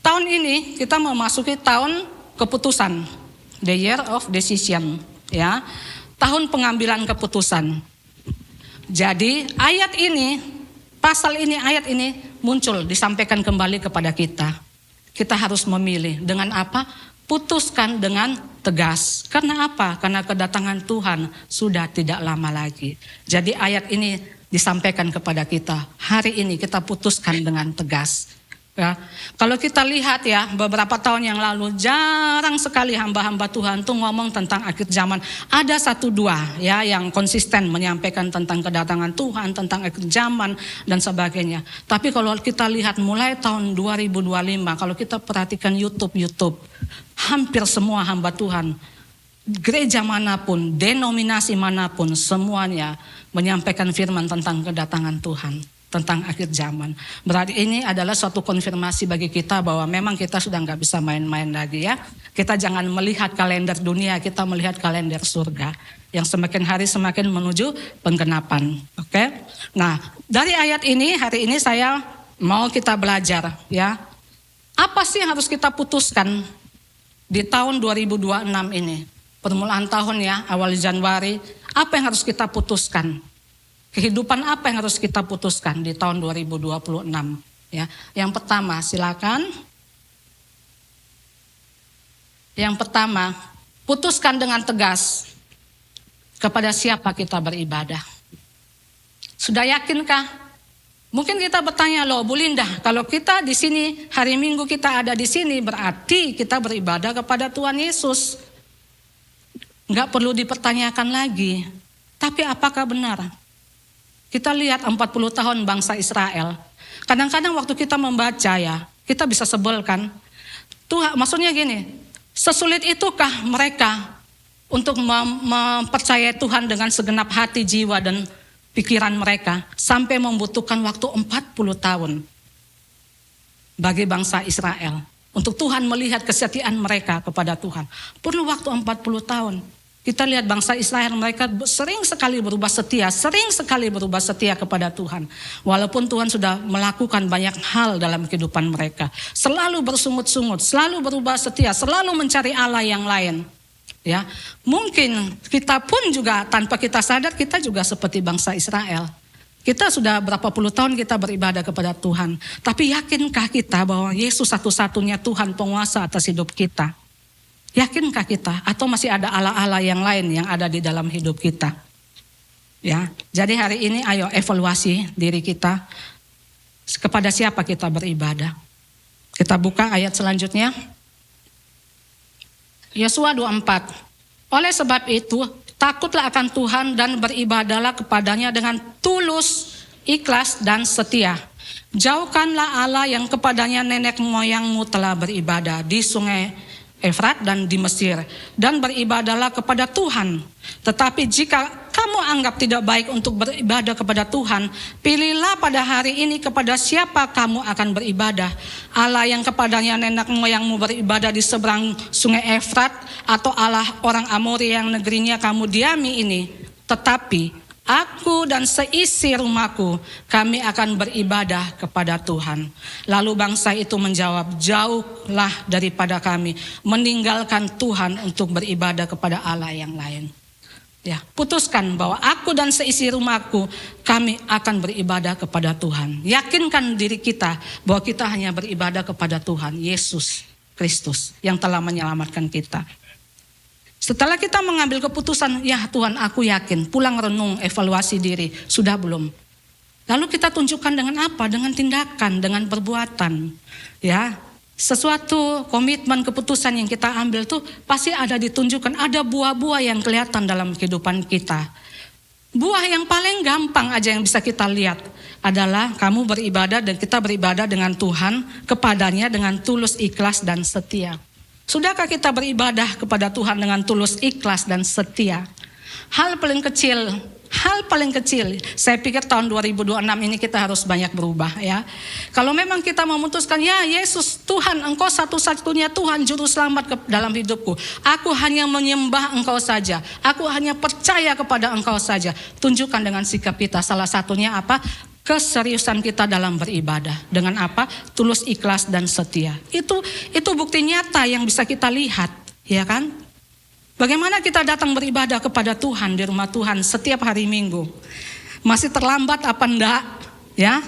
tahun ini kita memasuki tahun keputusan. The year of decision. Ya, tahun pengambilan keputusan. Jadi ayat ini, pasal ini, ayat ini muncul, disampaikan kembali kepada kita. Kita harus memilih. Dengan apa? Putuskan dengan tegas. Karena apa? Karena kedatangan Tuhan sudah tidak lama lagi. Jadi ayat ini disampaikan kepada kita. Hari ini kita putuskan dengan tegas. Ya. Kalau kita lihat ya, beberapa tahun yang lalu jarang sekali hamba-hamba Tuhan tuh ngomong tentang akhir zaman. Ada 1-2 ya yang konsisten menyampaikan tentang kedatangan Tuhan, tentang akhir zaman dan sebagainya. Tapi kalau kita lihat mulai tahun 2025, kalau kita perhatikan YouTube, hampir semua hamba Tuhan, gereja manapun, denominasi manapun, semuanya menyampaikan firman tentang kedatangan Tuhan, tentang akhir zaman. Berarti ini adalah suatu konfirmasi bagi kita bahwa memang kita sudah nggak bisa main-main lagi ya. Kita jangan melihat kalender dunia, kita melihat kalender surga yang semakin hari semakin menuju penggenapan. Oke? Nah, dari ayat ini hari ini saya mau kita belajar ya. Apa sih yang harus kita putuskan di tahun 2026 ini? Permulaan tahun ya, awal Januari, apa yang harus kita putuskan? Kehidupan apa yang harus kita putuskan di tahun 2026? Ya, yang pertama, silakan. Yang pertama, putuskan dengan tegas kepada siapa kita beribadah. Sudah yakinkah? Mungkin kita bertanya, loh Bu Linda, kalau kita di sini hari Minggu kita ada di sini berarti kita beribadah kepada Tuhan Yesus. Enggak perlu dipertanyakan lagi. Tapi apakah benar? Kita lihat 40 tahun bangsa Israel. Kadang-kadang waktu kita membaca ya, kita bisa sebel kan. Tuhan, maksudnya gini, sesulit itukah mereka untuk mempercayai Tuhan dengan segenap hati, jiwa dan pikiran mereka sampai membutuhkan waktu 40 tahun bagi bangsa Israel. Untuk Tuhan melihat kesetiaan mereka kepada Tuhan. Perlu waktu 40 tahun. Kita lihat bangsa Israel, mereka sering sekali berubah setia kepada Tuhan. Walaupun Tuhan sudah melakukan banyak hal dalam kehidupan mereka. Selalu bersungut-sungut, selalu berubah setia, selalu mencari Allah yang lain. Ya, mungkin kita pun juga tanpa kita sadar kita juga seperti bangsa Israel. Kita sudah berapa puluh tahun kita beribadah kepada Tuhan. Tapi yakinkah kita bahwa Yesus satu-satunya Tuhan penguasa atas hidup kita? Yakinkah kita? Atau masih ada Allah-Allah yang lain yang ada di dalam hidup kita? Ya, jadi hari ini ayo evaluasi diri kita. Kepada siapa kita beribadah? Kita buka ayat selanjutnya. Yosua 24. Oleh sebab itu, takutlah akan Tuhan dan beribadahlah kepadanya dengan tulus, ikhlas dan setia. Jauhkanlah Allah yang kepadanya nenek moyangmu telah beribadah di sungai Efrat dan di Mesir, dan beribadahlah kepada Tuhan. Tetapi jika kamu anggap tidak baik untuk beribadah kepada Tuhan, pilihlah pada hari ini kepada siapa kamu akan beribadah. Allah yang kepadanya nenek moyangmu beribadah di seberang sungai Efrat, atau Allah orang Amori yang negerinya kamu diami ini. Tetapi aku dan seisi rumahku, kami akan beribadah kepada Tuhan. Lalu bangsa itu menjawab, jauhlah daripada kami, meninggalkan Tuhan untuk beribadah kepada Allah yang lain. Ya, putuskan bahwa aku dan seisi rumahku, kami akan beribadah kepada Tuhan. Yakinkan diri kita bahwa kita hanya beribadah kepada Tuhan, Yesus Kristus yang telah menyelamatkan kita. Setelah kita mengambil keputusan, ya Tuhan aku yakin, pulang renung, evaluasi diri, sudah belum? Lalu kita tunjukkan dengan apa? Dengan tindakan, dengan perbuatan. Ya, sesuatu komitmen keputusan yang kita ambil tuh pasti ada ditunjukkan, ada buah-buah yang kelihatan dalam kehidupan kita. Buah yang paling gampang aja yang bisa kita lihat adalah kamu beribadah dan kita beribadah dengan Tuhan, kepadanya dengan tulus, ikhlas, dan setia. Sudahkah kita beribadah kepada Tuhan dengan tulus, ikhlas, dan setia? Hal paling kecil, saya pikir tahun 2026 ini kita harus banyak berubah ya. Kalau memang kita memutuskan, ya Yesus Tuhan, Engkau satu-satunya Tuhan Juru Selamat dalam hidupku. Aku hanya menyembah Engkau saja. Aku hanya percaya kepada Engkau saja. Tunjukkan dengan sikap kita, salah satunya apa? Keseriusan kita dalam beribadah. Dengan apa? Tulus, ikhlas, dan setia. Itu bukti nyata yang bisa kita lihat, ya kan? Bagaimana kita datang beribadah kepada Tuhan di rumah Tuhan setiap hari Minggu? Masih terlambat apa enggak? Ya.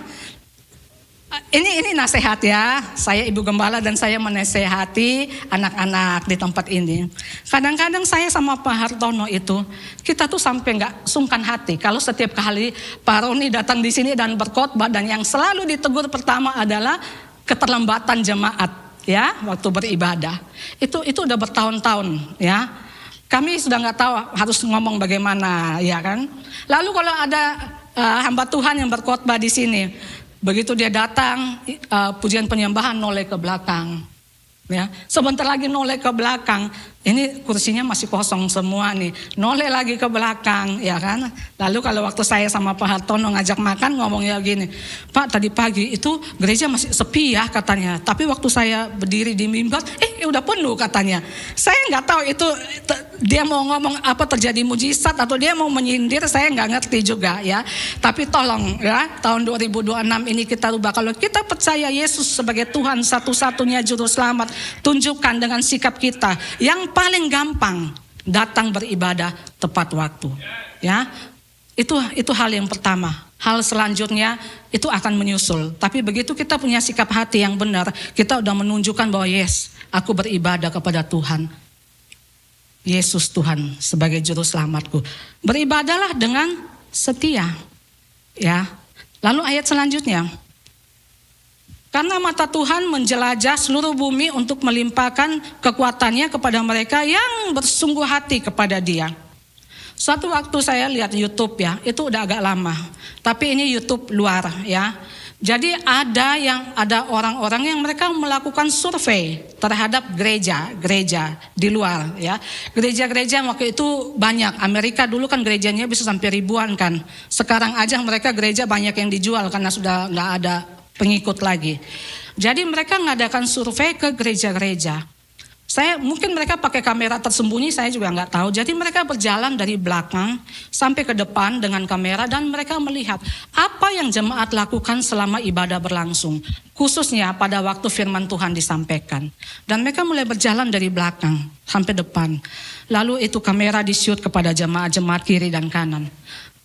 Ini nasihat ya, saya ibu gembala dan saya menasehati anak-anak di tempat ini. Kadang-kadang saya sama Pak Hartono itu, kita tuh sampai nggak sungkan hati kalau setiap kali Pak Roni datang di sini dan berkhotbah, dan yang selalu ditegur pertama adalah keterlambatan jemaat ya waktu beribadah. Itu udah bertahun-tahun ya. Kami sudah nggak tahu harus ngomong bagaimana ya kan. Lalu kalau ada hamba Tuhan yang berkhotbah di sini, begitu dia datang, pujian penyembahan noleh ke belakang. Ya, sebentar lagi noleh ke belakang. Ini kursinya masih kosong semua nih. Noleh lagi ke belakang, ya kan? Lalu kalau waktu saya sama Pak Hartono ngajak makan, ngomongnya gini, Pak tadi pagi itu gereja masih sepi ya katanya. Tapi waktu saya berdiri di mimbar, udah penuh katanya. Saya nggak tahu itu dia mau ngomong apa, terjadi mujizat atau dia mau menyindir, saya nggak ngerti juga ya. Tapi tolong ya, tahun 2026 ini kita rubah. Kalau kita percaya Yesus sebagai Tuhan satu-satunya Juru Selamat, tunjukkan dengan sikap kita. Yang paling gampang, datang beribadah tepat waktu. Ya, itu hal yang pertama. Hal selanjutnya itu akan menyusul. Tapi begitu kita punya sikap hati yang benar, kita udah menunjukkan bahwa yes, aku beribadah kepada Tuhan. Yesus Tuhan sebagai Juru Selamatku. Beribadahlah dengan setia. Ya. Lalu ayat selanjutnya. Karena mata Tuhan menjelajah seluruh bumi untuk melimpahkan kekuatannya kepada mereka yang bersungguh hati kepada Dia. Suatu waktu saya lihat YouTube ya, itu udah agak lama. Tapi ini YouTube luar ya. Jadi ada orang-orang yang mereka melakukan survei terhadap gereja di luar ya. Gereja-gereja waktu itu banyak. Amerika dulu kan gerejanya bisa sampai ribuan kan. Sekarang aja mereka gereja banyak yang dijual karena sudah nggak ada pengikut lagi. Jadi mereka ngadakan survei ke gereja-gereja. Mungkin mereka pakai kamera tersembunyi, saya juga nggak tahu. Jadi mereka berjalan dari belakang sampai ke depan dengan kamera dan mereka melihat apa yang jemaat lakukan selama ibadah berlangsung. Khususnya pada waktu firman Tuhan disampaikan. Dan mereka mulai berjalan dari belakang sampai depan. Lalu itu kamera di-shoot kepada jemaat-jemaat kiri dan kanan.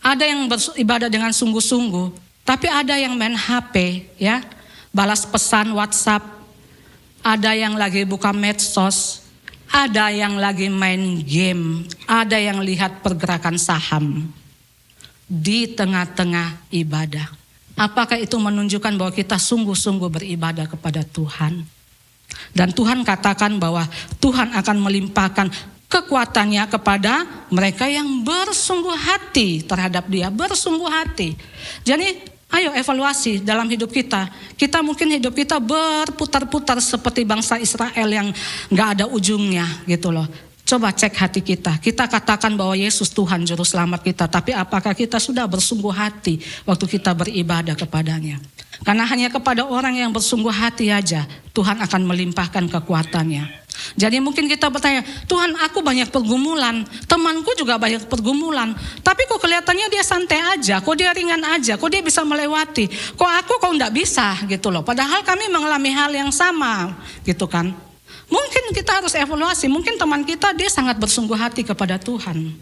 Ada yang beribadah dengan sungguh-sungguh, tapi ada yang main HP ya, balas pesan WhatsApp. Ada yang lagi buka medsos, ada yang lagi main game, ada yang lihat pergerakan saham di tengah-tengah ibadah. Apakah itu menunjukkan bahwa kita sungguh-sungguh beribadah kepada Tuhan? Dan Tuhan katakan bahwa Tuhan akan melimpahkan kekuatannya kepada mereka yang bersungguh hati terhadap Dia, bersungguh hati. Jadi ayo evaluasi dalam hidup kita. Kita mungkin hidup kita berputar-putar seperti bangsa Israel yang gak ada ujungnya gitu loh. Coba cek hati kita. Kita katakan bahwa Yesus Tuhan Juru Selamat kita. Tapi apakah kita sudah bersungguh hati waktu kita beribadah kepadanya? Karena hanya kepada orang yang bersungguh hati aja Tuhan akan melimpahkan kekuatannya. Jadi mungkin kita bertanya, Tuhan aku banyak pergumulan, temanku juga banyak pergumulan. Tapi kok kelihatannya dia santai aja, kok dia ringan aja, kok dia bisa melewati. Kok aku enggak bisa gitu loh. Padahal kami mengalami hal yang sama gitu kan. Mungkin kita harus evaluasi, mungkin teman kita dia sangat bersungguh hati kepada Tuhan.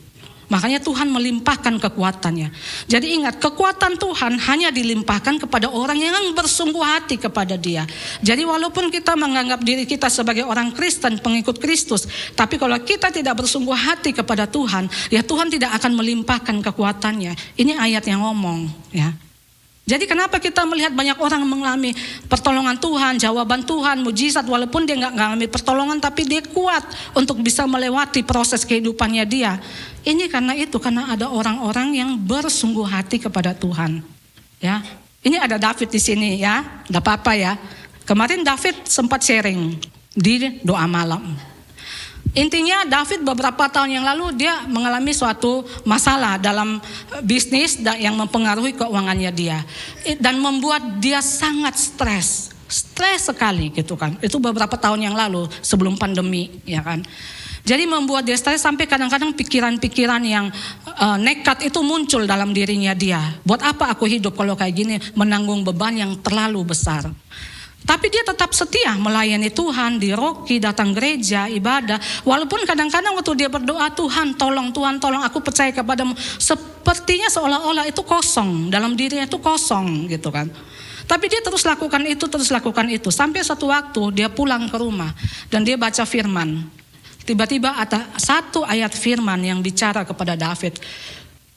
Makanya Tuhan melimpahkan kekuatannya. Jadi ingat, kekuatan Tuhan hanya dilimpahkan kepada orang yang bersungguh hati kepada Dia. Jadi walaupun kita menganggap diri kita sebagai orang Kristen, pengikut Kristus, tapi kalau kita tidak bersungguh hati kepada Tuhan, ya Tuhan tidak akan melimpahkan kekuatannya. Ini ayat yang ngomong, ya. Jadi kenapa kita melihat banyak orang mengalami pertolongan Tuhan, jawaban Tuhan, mujizat, walaupun dia nggak mengalami pertolongan, tapi dia kuat untuk bisa melewati proses kehidupannya dia. Ini karena ada orang-orang yang bersungguh hati kepada Tuhan. Ya, ini ada David di sini ya, nggak apa-apa ya. Kemarin David sempat sharing di doa malam. Intinya David beberapa tahun yang lalu dia mengalami suatu masalah dalam bisnis yang mempengaruhi keuangannya dia. Dan membuat dia sangat stres sekali gitu kan. Itu beberapa tahun yang lalu sebelum pandemi ya kan. Jadi membuat dia stres sampai kadang-kadang pikiran-pikiran yang nekat itu muncul dalam dirinya dia. Buat apa aku hidup kalau kayak gini, menanggung beban yang terlalu besar. Tapi dia tetap setia melayani Tuhan, di Rocky, datang gereja, ibadah. Walaupun kadang-kadang waktu dia berdoa, Tuhan tolong aku percaya kepadamu. Sepertinya seolah-olah itu kosong, dalam dirinya itu kosong gitu kan. Tapi dia terus lakukan itu. Sampai satu waktu dia pulang ke rumah dan dia baca firman. Tiba-tiba ada satu ayat firman yang bicara kepada David.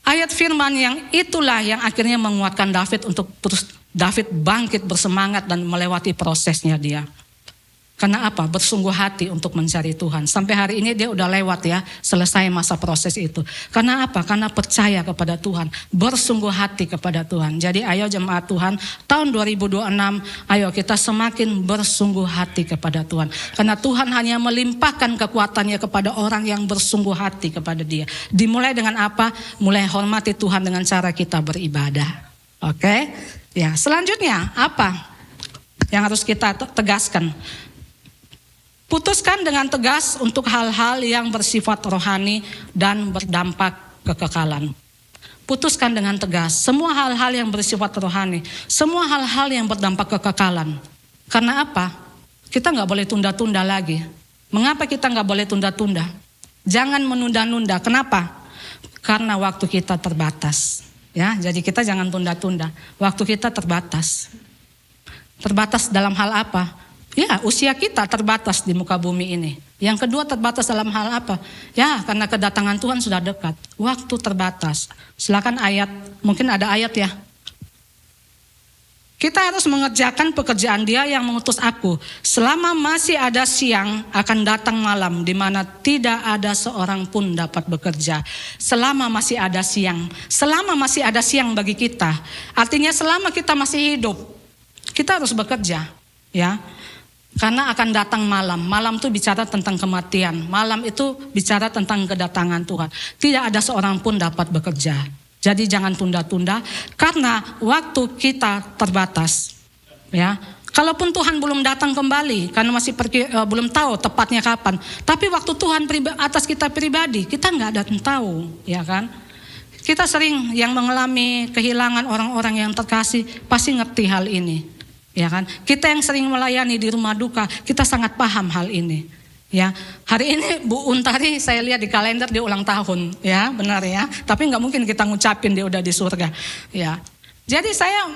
Ayat firman yang itulah yang akhirnya menguatkan David untuk terus David bangkit bersemangat dan melewati prosesnya dia. Karena apa? Bersungguh hati untuk mencari Tuhan. Sampai hari ini dia udah lewat ya, selesai masa proses itu. Karena apa? Karena percaya kepada Tuhan, bersungguh hati kepada Tuhan. Jadi ayo jemaat Tuhan, tahun 2026, ayo kita semakin bersungguh hati kepada Tuhan. Karena Tuhan hanya melimpahkan kekuatannya kepada orang yang bersungguh hati kepada Dia. Dimulai dengan apa? Mulai hormati Tuhan dengan cara kita beribadah. Oke? Ya, selanjutnya apa yang harus kita tegaskan? Putuskan dengan tegas untuk hal-hal yang bersifat rohani dan berdampak kekekalan. Putuskan dengan tegas semua hal-hal yang bersifat rohani, semua hal-hal yang berdampak kekekalan. Karena apa? Kita nggak boleh tunda-tunda lagi. Mengapa kita nggak boleh tunda-tunda? Jangan menunda-nunda. Kenapa? Karena waktu kita terbatas. Ya, jadi kita jangan tunda-tunda. Waktu kita terbatas. Terbatas dalam hal apa? Ya, usia kita terbatas di muka bumi ini. Yang kedua terbatas dalam hal apa? Ya, karena kedatangan Tuhan sudah dekat. Waktu terbatas. Silakan ayat, mungkin ada ayat ya. Kita harus mengerjakan pekerjaan Dia yang mengutus aku. Selama masih ada siang, akan datang malam di mana tidak ada seorang pun dapat bekerja. Selama masih ada siang. Selama masih ada siang bagi kita. Artinya selama kita masih hidup, kita harus bekerja. Ya. Karena akan datang malam. Malam itu bicara tentang kematian. Malam itu bicara tentang kedatangan Tuhan. Tidak ada seorang pun dapat bekerja. Jadi jangan tunda-tunda karena waktu kita terbatas. Ya. Kalaupun Tuhan belum datang kembali karena masih belum tahu tepatnya kapan. Tapi waktu Tuhan atas kita pribadi, kita nggak ada yang tahu, ya kan? Kita sering yang mengalami kehilangan orang-orang yang terkasih pasti ngerti hal ini. Ya kan? Kita yang sering melayani di rumah duka, kita sangat paham hal ini. Ya, hari ini Bu Untari saya lihat di kalender dia ulang tahun, ya benar ya. Tapi nggak mungkin kita ngucapin dia udah di surga, ya. Jadi saya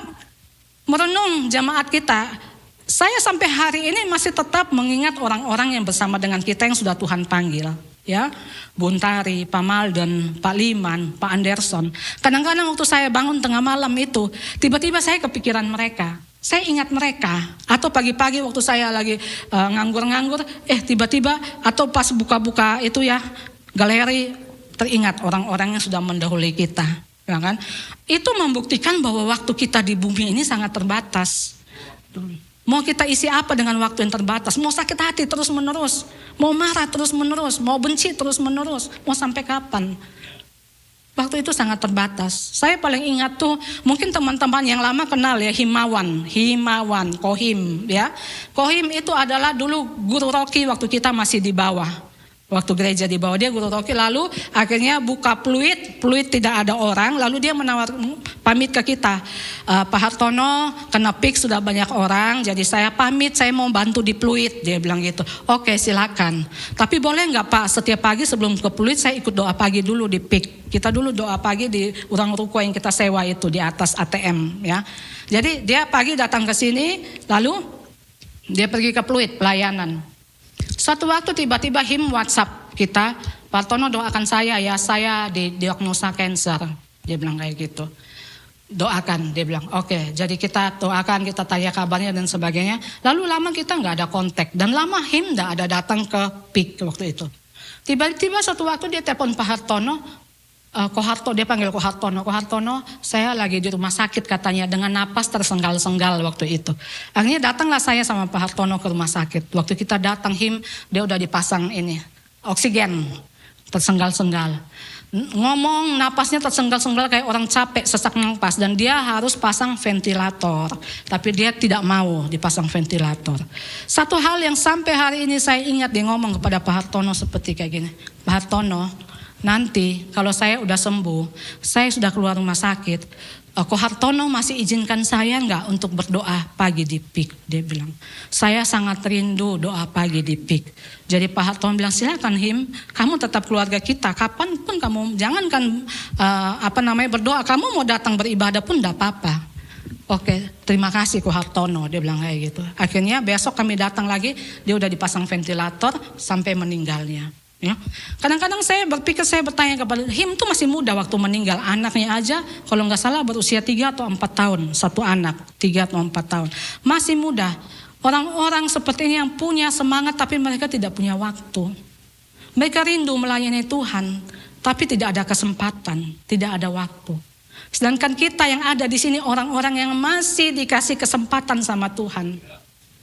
merenung jemaat kita, saya sampai hari ini masih tetap mengingat orang-orang yang bersama dengan kita yang sudah Tuhan panggil, ya. Bu Untari, Pak Malden, Pak Liman, Pak Anderson. Kadang-kadang waktu saya bangun tengah malam itu, tiba-tiba saya kepikiran mereka. Saya ingat mereka, atau pagi-pagi waktu saya lagi nganggur-nganggur, tiba-tiba atau pas buka-buka itu ya galeri, teringat orang-orang yang sudah mendahului kita, ya kan? Itu membuktikan bahwa waktu kita di bumi ini sangat terbatas. Mau kita isi apa dengan waktu yang terbatas? Mau sakit hati terus menerus? Mau marah terus menerus? Mau benci terus menerus? Mau sampai kapan? Waktu itu sangat terbatas. Saya paling ingat tuh, mungkin teman-teman yang lama kenal ya, Himawan, Kohim ya. Kohim itu adalah dulu guru Rocky waktu kita masih di bawah. Waktu gereja di bawah, dia guru Rocky, lalu akhirnya buka Pluit tidak ada orang, lalu dia pamit ke kita. Pak Hartono, kena PIK sudah banyak orang, jadi saya pamit, saya mau bantu di Pluit, dia bilang gitu. Oke, silakan. Tapi boleh nggak Pak, setiap pagi sebelum ke Pluit saya ikut doa pagi dulu di PIK. Kita dulu doa pagi di ruang ruko yang kita sewa itu di atas ATM ya. Jadi dia pagi datang ke sini, lalu dia pergi ke Pluit pelayanan. Suatu waktu tiba-tiba WhatsApp kita, Pak Tono doakan saya ya, saya didiagnosa kanker. Dia bilang kayak gitu. Doakan, dia bilang oke. Jadi kita doakan, kita tanya kabarnya dan sebagainya. Lalu lama kita nggak ada kontak dan lama nggak ada datang ke PIK waktu itu. Tiba-tiba suatu waktu dia telepon Pak Hartono, dia panggil Ko Hartono, saya lagi di rumah sakit katanya dengan napas tersenggal-senggal waktu itu. Akhirnya datanglah saya sama Pak Hartono ke rumah sakit. Waktu kita datang dia udah dipasang ini oksigen, tersenggal-senggal. Ngomong napasnya tersenggal-senggal kayak orang capek, sesak napas, dan dia harus pasang ventilator. Tapi dia tidak mau dipasang ventilator. Satu hal yang sampai hari ini saya ingat, dia ngomong kepada Pak Hartono seperti kayak gini, Pak Hartono, nanti kalau saya udah sembuh, saya sudah keluar rumah sakit, Ko Hartono masih izinkan saya enggak untuk berdoa pagi di PIK? Dia bilang, saya sangat rindu doa pagi di PIK. Jadi Pak Hartono bilang, silakan kamu tetap keluarga kita, kapanpun kamu, jangankan berdoa, kamu mau datang beribadah pun enggak apa-apa. Oke, terima kasih Ko Hartono, dia bilang kayak gitu. Akhirnya besok kami datang lagi, dia udah dipasang ventilator sampai meninggalnya. Ya. Kadang-kadang saya berpikir, saya bertanya kepada tuh masih muda waktu meninggal, anaknya aja kalau nggak salah berusia 3 atau 4 tahun, satu anak 3 atau 4 tahun, masih muda. Orang-orang seperti ini yang punya semangat tapi mereka tidak punya waktu. Mereka rindu melayani Tuhan tapi tidak ada kesempatan, tidak ada waktu. Sedangkan kita yang ada di sini orang-orang yang masih dikasih kesempatan sama Tuhan.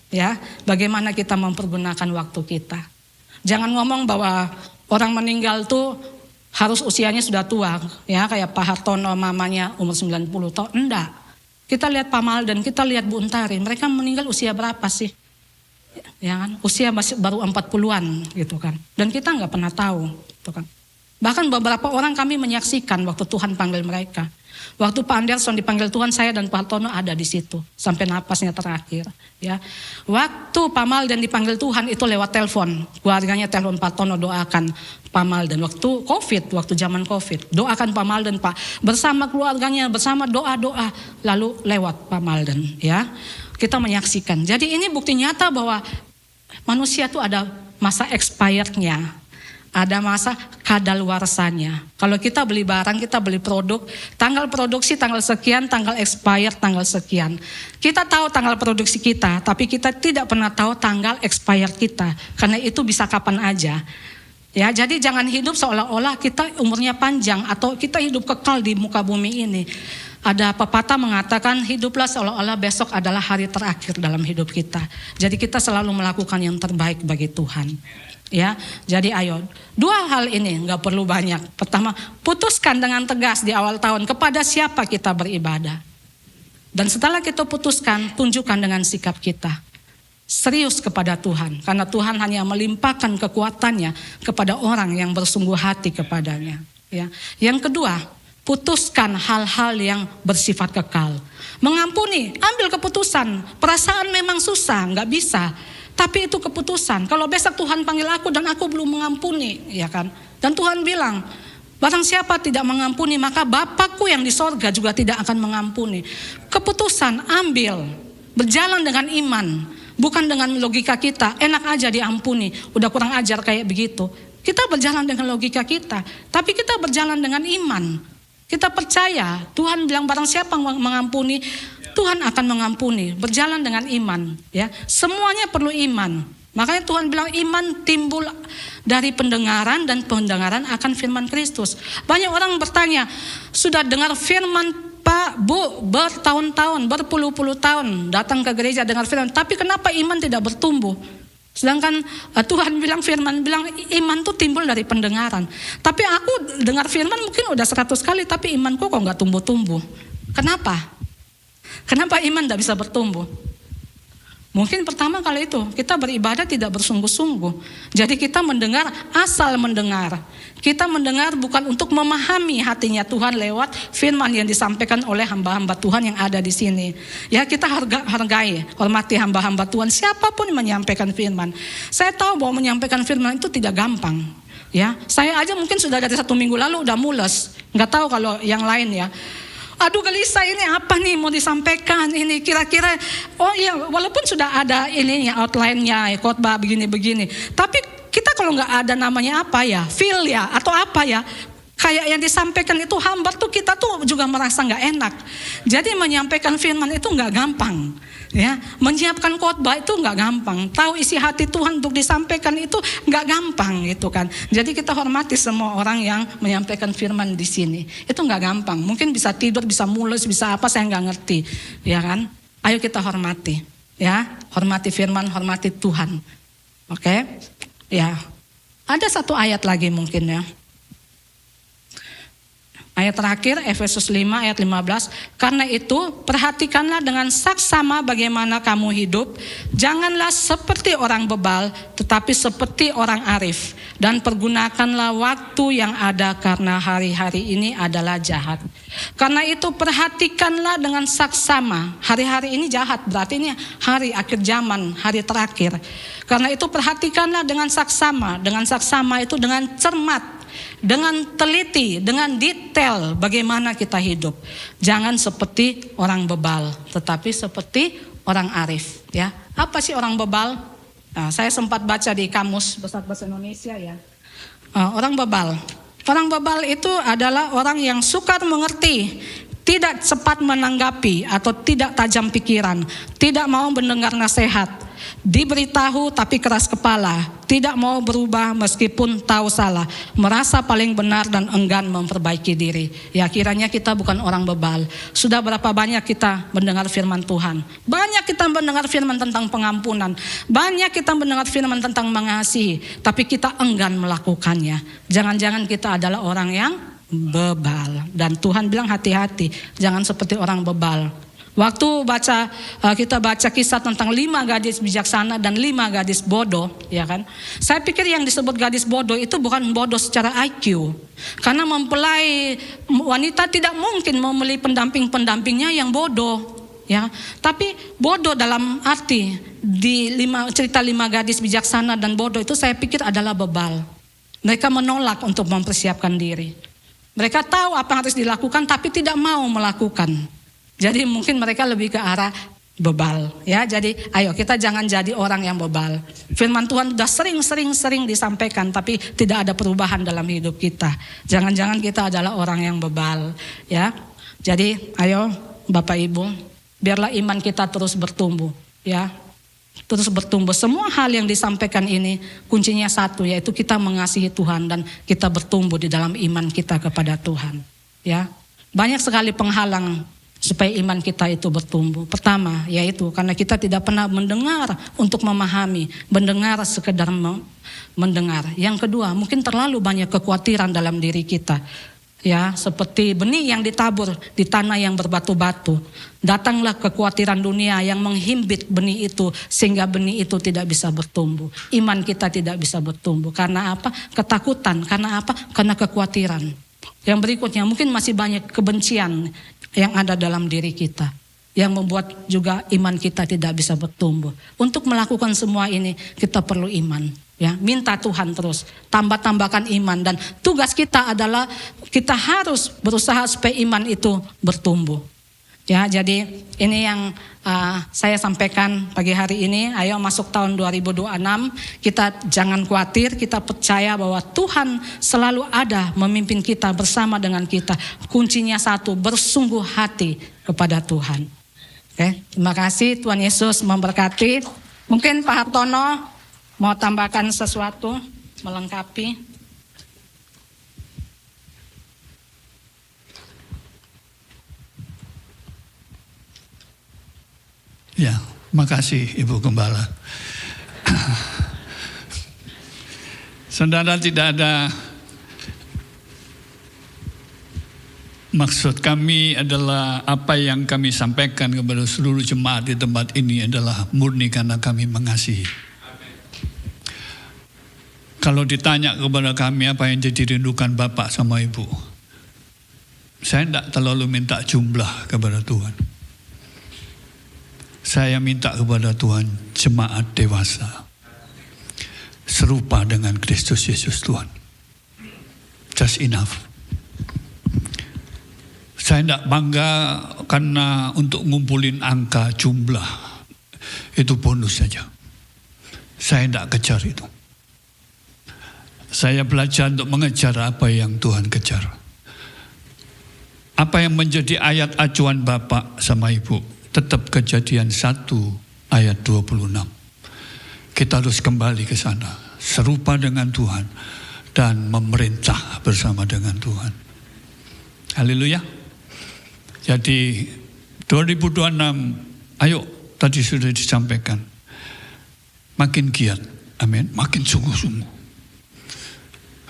Ya, bagaimana kita mempergunakan waktu kita? Jangan ngomong bahwa orang meninggal tuh harus usianya sudah tua, ya kayak Pak Hartono mamanya umur 90 tahun. Enggak. Kita lihat Pak Malden, kita lihat Bu Untari, mereka meninggal usia berapa sih? Ya kan? Usia masih baru 40-an gitu kan. Dan kita nggak pernah tahu, gitu kan. Bahkan beberapa orang kami menyaksikan waktu Tuhan panggil mereka. Waktu Pak Anderson dipanggil Tuhan, saya dan Pak Hartono ada di situ sampai napasnya terakhir. Ya, waktu Pak Malden dipanggil Tuhan itu lewat telepon, keluarganya telepon Pak Hartono doakan Pak Malden. Waktu zaman COVID, doakan Pak Malden Pak, bersama keluarganya, bersama doa-doa, lalu lewat Pak Malden. Ya, kita menyaksikan. Jadi ini bukti nyata bahwa manusia itu ada masa expirednya. Ada masa kadaluarsanya. Kalau kita beli barang, kita beli produk, tanggal produksi tanggal sekian, tanggal expired tanggal sekian. Kita tahu tanggal produksi kita, tapi kita tidak pernah tahu tanggal expired kita. Karena itu bisa kapan aja. Ya, jadi jangan hidup seolah-olah kita umurnya panjang atau kita hidup kekal di muka bumi ini. Ada pepatah mengatakan hiduplah seolah-olah besok adalah hari terakhir dalam hidup kita. Jadi kita selalu melakukan yang terbaik bagi Tuhan. Ya, jadi ayo, 2 hal ini nggak perlu banyak. Pertama, putuskan dengan tegas di awal tahun kepada siapa kita beribadah. Dan setelah kita putuskan, tunjukkan dengan sikap kita serius kepada Tuhan, karena Tuhan hanya melimpahkan kekuatannya kepada orang yang bersungguh hati kepadanya. Ya, yang kedua, putuskan hal-hal yang bersifat kekal. Mengampuni, ambil keputusan. Perasaan memang susah, nggak bisa. Tapi itu keputusan. Kalau besok Tuhan panggil aku dan aku belum mengampuni, ya kan? Dan Tuhan bilang, barang siapa tidak mengampuni, maka Bapakku yang di sorga juga tidak akan mengampuni. Keputusan, ambil. Berjalan dengan iman. Bukan dengan logika kita, enak aja diampuni. Udah kurang ajar kayak begitu. Kita berjalan dengan logika kita. Tapi kita berjalan dengan iman. Kita percaya, Tuhan bilang barang siapa mengampuni, Tuhan akan mengampuni, berjalan dengan iman, ya. Semuanya perlu iman. Makanya Tuhan bilang iman timbul dari pendengaran dan pendengaran akan firman Kristus. Banyak orang bertanya, sudah dengar firman Pak, Bu, bertahun-tahun, berpuluh-puluh tahun datang ke gereja dengar firman, tapi kenapa iman tidak bertumbuh? Sedangkan Tuhan bilang, firman bilang iman tuh timbul dari pendengaran. Tapi aku dengar firman mungkin udah 100 kali, tapi imanku kok nggak tumbuh-tumbuh. Kenapa? Kenapa iman tidak bisa bertumbuh? Mungkin pertama kali itu kita beribadah tidak bersungguh-sungguh. Jadi kita mendengar asal mendengar. Kita mendengar bukan untuk memahami hatinya Tuhan lewat firman yang disampaikan oleh hamba-hamba Tuhan yang ada di sini. Ya, kita hargai, hormati hamba-hamba Tuhan siapapun yang menyampaikan firman. Saya tahu bahwa menyampaikan firman itu tidak gampang. Ya, saya aja mungkin sudah dari 1 minggu lalu udah mules. Nggak tahu kalau yang lain ya. Aduh gelisah, ini apa nih mau disampaikan ini kira-kira, oh iya walaupun sudah ada ininya outline-nya khotbah begini-begini, tapi kita kalau nggak ada namanya apa ya, feel ya atau apa ya, kayak yang disampaikan itu hambar tuh kita tuh juga merasa nggak enak. Jadi menyampaikan firman itu nggak gampang. Ya, menyiapkan khotbah itu nggak gampang. Tahu isi hati Tuhan untuk disampaikan itu nggak gampang gitu kan. Jadi kita hormati semua orang yang menyampaikan firman di sini. Itu nggak gampang. Mungkin bisa tidur, bisa mules, bisa apa saya nggak ngerti, ya kan? Ayo kita hormati, ya, hormati firman, hormati Tuhan. Oke, ya. Ada satu ayat lagi mungkin ya. Ayat terakhir, Efesus 5 ayat 15. Karena itu, perhatikanlah dengan saksama bagaimana kamu hidup. Janganlah seperti orang bebal, tetapi seperti orang arif. Dan pergunakanlah waktu yang ada karena hari-hari ini adalah jahat. Karena itu, perhatikanlah dengan saksama. Hari-hari ini jahat, berarti ini hari akhir zaman, hari terakhir. Karena itu, perhatikanlah dengan saksama. Dengan saksama itu dengan cermat. Dengan teliti, dengan detail bagaimana kita hidup. Jangan seperti orang bebal, tetapi seperti orang arif. Ya, apa sih orang bebal? Nah, saya sempat baca di kamus Besar Bahasa Indonesia ya. Orang bebal. Orang bebal itu adalah orang yang sukar mengerti, tidak cepat menanggapi atau tidak tajam pikiran, tidak mau mendengar nasihat, diberitahu tapi keras kepala, tidak mau berubah meskipun tahu salah, merasa paling benar dan enggan memperbaiki diri. Ya, kiranya kita bukan orang bebal. Sudah berapa banyak kita mendengar firman Tuhan? Banyak kita mendengar firman tentang pengampunan, banyak kita mendengar firman tentang mengasihi, tapi kita enggan melakukannya. Jangan-jangan kita adalah orang yang bebal. Dan Tuhan bilang hati-hati, jangan seperti orang bebal. Waktu kita baca kisah tentang 5 gadis bijaksana dan 5 gadis bodoh, ya kan? Saya pikir yang disebut gadis bodoh itu bukan bodoh secara IQ. Karena mempelai wanita tidak mungkin memilih pendamping-pendampingnya yang bodoh, ya. Tapi bodoh dalam arti di cerita 5 gadis bijaksana dan bodoh itu saya pikir adalah bebal. Mereka menolak untuk mempersiapkan diri. Mereka tahu apa yang harus dilakukan tapi tidak mau melakukan. Jadi mungkin mereka lebih ke arah bebal, ya. Jadi ayo kita jangan jadi orang yang bebal. Firman Tuhan sudah sering disampaikan tapi tidak ada perubahan dalam hidup kita. Jangan-jangan kita adalah orang yang bebal, ya. Jadi ayo Bapak Ibu, biarlah iman kita terus bertumbuh, ya. Terus bertumbuh. Semua hal yang disampaikan ini kuncinya satu, yaitu kita mengasihi Tuhan dan kita bertumbuh di dalam iman kita kepada Tuhan, ya. Banyak sekali penghalang supaya iman kita itu bertumbuh. Pertama, yaitu karena kita tidak pernah mendengar untuk memahami, mendengar sekedar mendengar. Yang kedua, mungkin terlalu banyak kekhawatiran dalam diri kita. Ya, seperti benih yang ditabur di tanah yang berbatu-batu. Datanglah kekhawatiran dunia yang menghimpit benih itu sehingga benih itu tidak bisa bertumbuh. Iman kita tidak bisa bertumbuh. Karena apa? Ketakutan. Karena apa? Karena kekhawatiran. Yang berikutnya mungkin masih banyak kebencian yang ada dalam diri kita, yang membuat juga iman kita tidak bisa bertumbuh. Untuk melakukan semua ini kita perlu iman, ya. Minta Tuhan terus tambahkan iman, dan tugas kita adalah kita harus berusaha supaya iman itu bertumbuh. Ya, jadi ini yang saya sampaikan pagi hari ini. Ayo masuk tahun 2026, kita jangan khawatir, kita percaya bahwa Tuhan selalu ada memimpin kita, bersama dengan kita. Kuncinya satu, bersungguh hati kepada Tuhan. Oke, terima kasih, Tuhan Yesus memberkati. Mungkin Pak Hartono mau tambahkan sesuatu, melengkapi. Ya, makasih Ibu Gembala. Saudara, tidak ada maksud kami adalah apa yang kami sampaikan kepada seluruh jemaat di tempat ini adalah murni karena kami mengasihi. Kalau ditanya kepada kami apa yang jadi rindukan Bapak sama Ibu, saya tidak terlalu minta jumlah kepada Tuhan. Saya minta kepada Tuhan jemaat dewasa serupa dengan Kristus Yesus Tuhan. Just enough. Saya tidak bangga karena untuk ngumpulin angka jumlah. Itu bonus saja. Saya tidak kejar itu. Saya belajar untuk mengejar apa yang Tuhan kejar. Apa yang menjadi ayat acuan Bapak sama Ibu? Tetap Kejadian 1 ayat 26. Kita harus kembali ke sana. Serupa dengan Tuhan. Dan memerintah bersama dengan Tuhan. Haleluya. Jadi 2026, ayo tadi sudah disampaikan. Makin giat. Amin. Makin sungguh-sungguh.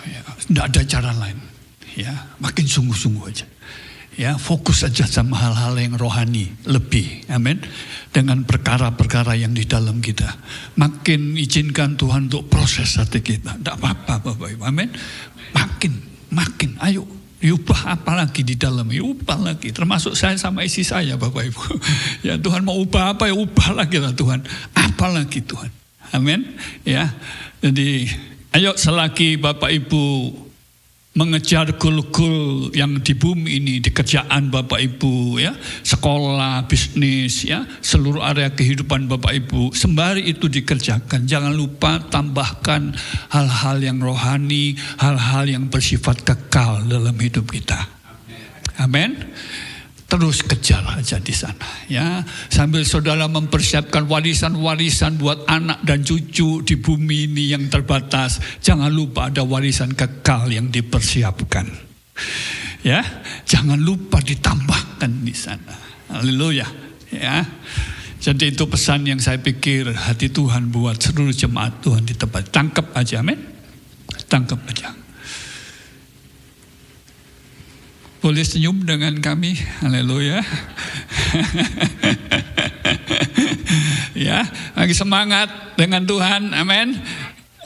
Ya, tidak ada cara lain. Ya, makin sungguh-sungguh aja. Ya, fokus saja sama hal-hal yang rohani lebih, amin. Dengan perkara-perkara yang di dalam kita. Makin izinkan Tuhan untuk proses hati kita. Tidak apa-apa, Bapak Ibu, amin. Makin, ayo. Ubah apa lagi di dalam, ubah lagi. Termasuk saya sama istri saya, Bapak Ibu. Ya, Tuhan mau ubah apa ya, ubah lagi lah Tuhan. Apa lagi Tuhan, amin. Ya, jadi ayo selagi Bapak Ibu mengejar goal-goal yang di bumi ini, di kerjaan Bapak Ibu, ya, sekolah, bisnis, ya, seluruh area kehidupan Bapak Ibu, sembari itu dikerjakan, jangan lupa tambahkan hal-hal yang rohani, hal-hal yang bersifat kekal dalam hidup kita. Amin. Terus kejar aja di sana, ya, sambil saudara mempersiapkan warisan-warisan buat anak dan cucu di bumi ini yang terbatas. Jangan lupa ada warisan kekal yang dipersiapkan, ya. Jangan lupa ditambahkan di sana. Haleluya, ya. Jadi itu pesan yang saya pikir hati Tuhan buat seluruh jemaat Tuhan di tempat. Tangkap aja, amin. Tangkap aja. Boleh senyum dengan kami, haleluya. Ya, lagi semangat dengan Tuhan, amin.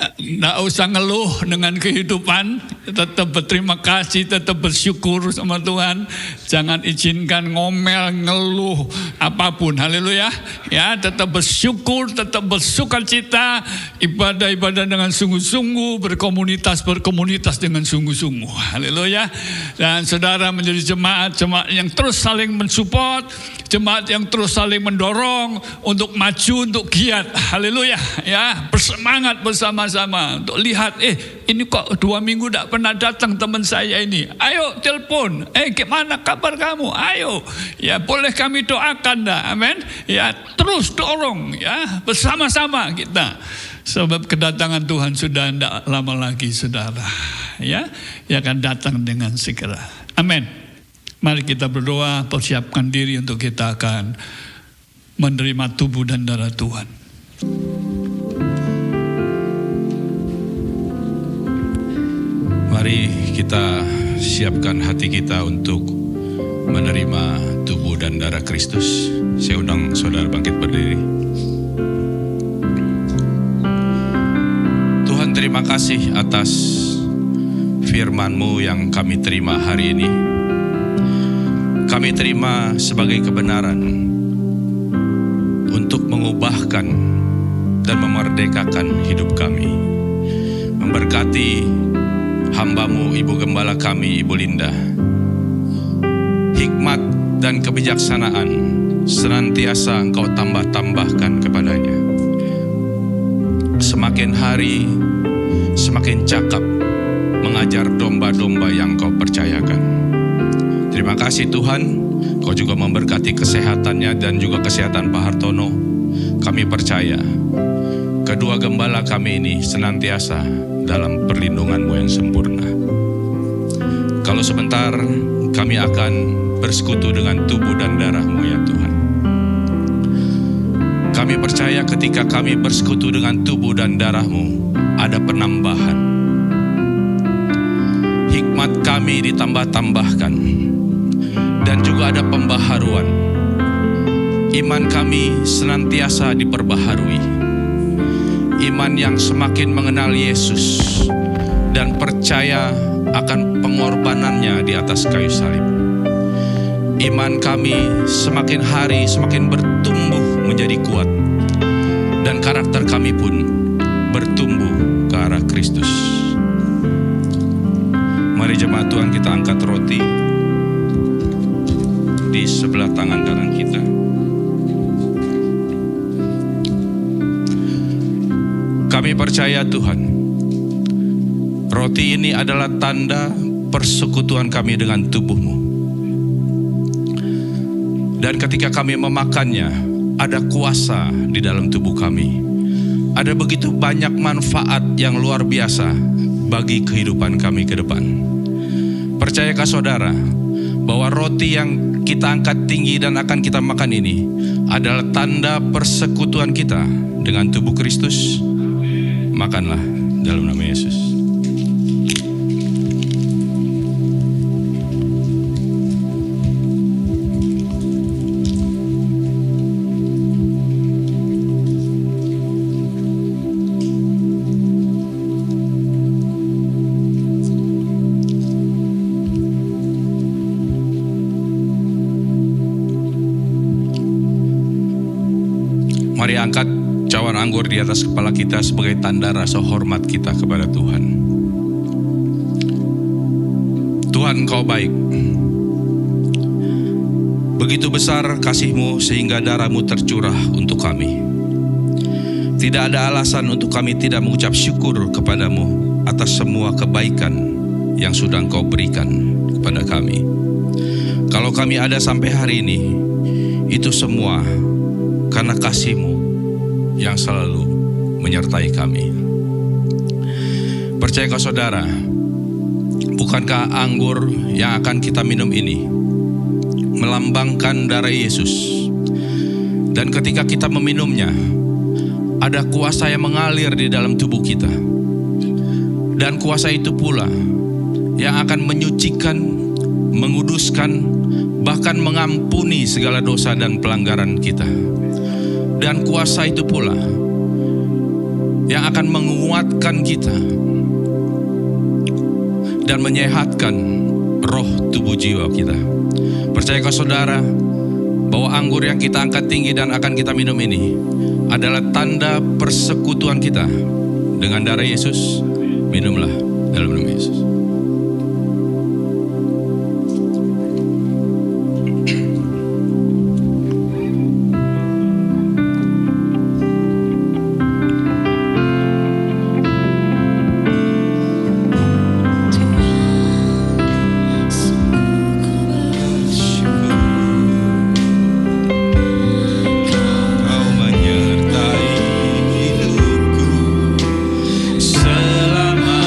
Tidak usah ngeluh dengan kehidupan, tetap berterima kasih, tetap bersyukur sama Tuhan. Jangan izinkan ngomel, ngeluh, apapun, haleluya. Ya, tetap bersyukur, tetap bersukacita, ibadah-ibadah dengan sungguh-sungguh, berkomunitas dengan sungguh-sungguh, haleluya. Dan saudara menjadi jemaat yang terus saling mensupport, jemaat yang terus saling mendorong untuk maju, untuk giat, haleluya. Ya, bersemangat bersama-sama untuk lihat, ini kok 2 minggu tidak pernah datang teman saya ini. Ayo telepon, gimana kabar kamu? Ayo, ya boleh kami doakan dah, amin. Ya terus dorong, ya bersama-sama kita. Sebab kedatangan Tuhan sudah tidak lama lagi, saudara. Ya, dia akan datang dengan segera. Amin. Mari kita berdoa, persiapkan diri untuk kita akan menerima tubuh dan darah Tuhan. Mari kita siapkan hati kita untuk menerima tubuh dan darah Kristus. Saya undang saudara bangkit berdiri. Tuhan, terima kasih atas firman-Mu yang kami terima hari ini. Kami terima sebagai kebenaran untuk mengubahkan dan memerdekakan hidup kami. Memberkati hamba-Mu, Ibu Gembala kami, Ibu Linda. Hikmat dan kebijaksanaan senantiasa Engkau tambah-tambahkan kepadanya. Semakin hari, semakin cakap mengajar domba-domba yang Kau percayakan. Terima kasih Tuhan, Kau juga memberkati kesehatannya dan juga kesehatan Pak Hartono. Kami percaya kedua gembala kami ini senantiasa dalam perlindungan-Mu yang sempurna. Kalau sebentar kami akan bersekutu dengan tubuh dan darah-Mu ya Tuhan. Kami percaya ketika kami bersekutu dengan tubuh dan darah-Mu, ada penambahan. Hikmat kami ditambah-tambahkan, dan juga ada pembaharuan. Iman kami senantiasa diperbaharui. Iman yang semakin mengenal Yesus dan percaya akan pengorbanannya di atas kayu salib. Iman kami semakin hari semakin bertumbuh menjadi kuat, dan karakter kami pun bertumbuh ke arah Kristus. Mari jemaat Tuhan, kita angkat roti di sebelah tangan kanan kita. Kami percaya Tuhan, roti ini adalah tanda persekutuan kami dengan tubuh-Mu. Dan ketika kami memakannya, ada kuasa di dalam tubuh kami. Ada begitu banyak manfaat yang luar biasa bagi kehidupan kami ke depan. Percayakah saudara bahwa roti yang kita angkat tinggi dan akan kita makan ini adalah tanda persekutuan kita dengan tubuh Kristus? Makanlah dalam nama Yesus. Mari angkat cawan anggur di atas kepala kita sebagai tanda rasa hormat kita kepada Tuhan. Tuhan, Engkau baik. Begitu besar kasih-Mu sehingga darah-Mu tercurah untuk kami. Tidak ada alasan untuk kami tidak mengucap syukur kepadamu atas semua kebaikan yang sudah Engkau berikan kepada kami. Kalau kami ada sampai hari ini, itu semua karena kasih-Mu yang selalu menyertai kami. Percayakah saudara, bukankah anggur yang akan kita minum ini melambangkan darah Yesus? Dan ketika kita meminumnya, ada kuasa yang mengalir di dalam tubuh kita. Dan kuasa itu pula yang akan menyucikan, menguduskan, bahkan mengampuni segala dosa dan pelanggaran kita. Dan kuasa itu pula yang akan menguatkan kita dan menyehatkan roh, tubuh, jiwa kita. Percayakah saudara bahwa anggur yang kita angkat tinggi dan akan kita minum ini adalah tanda persekutuan kita dengan darah Yesus? Minumlah dalam nama Yesus. Selama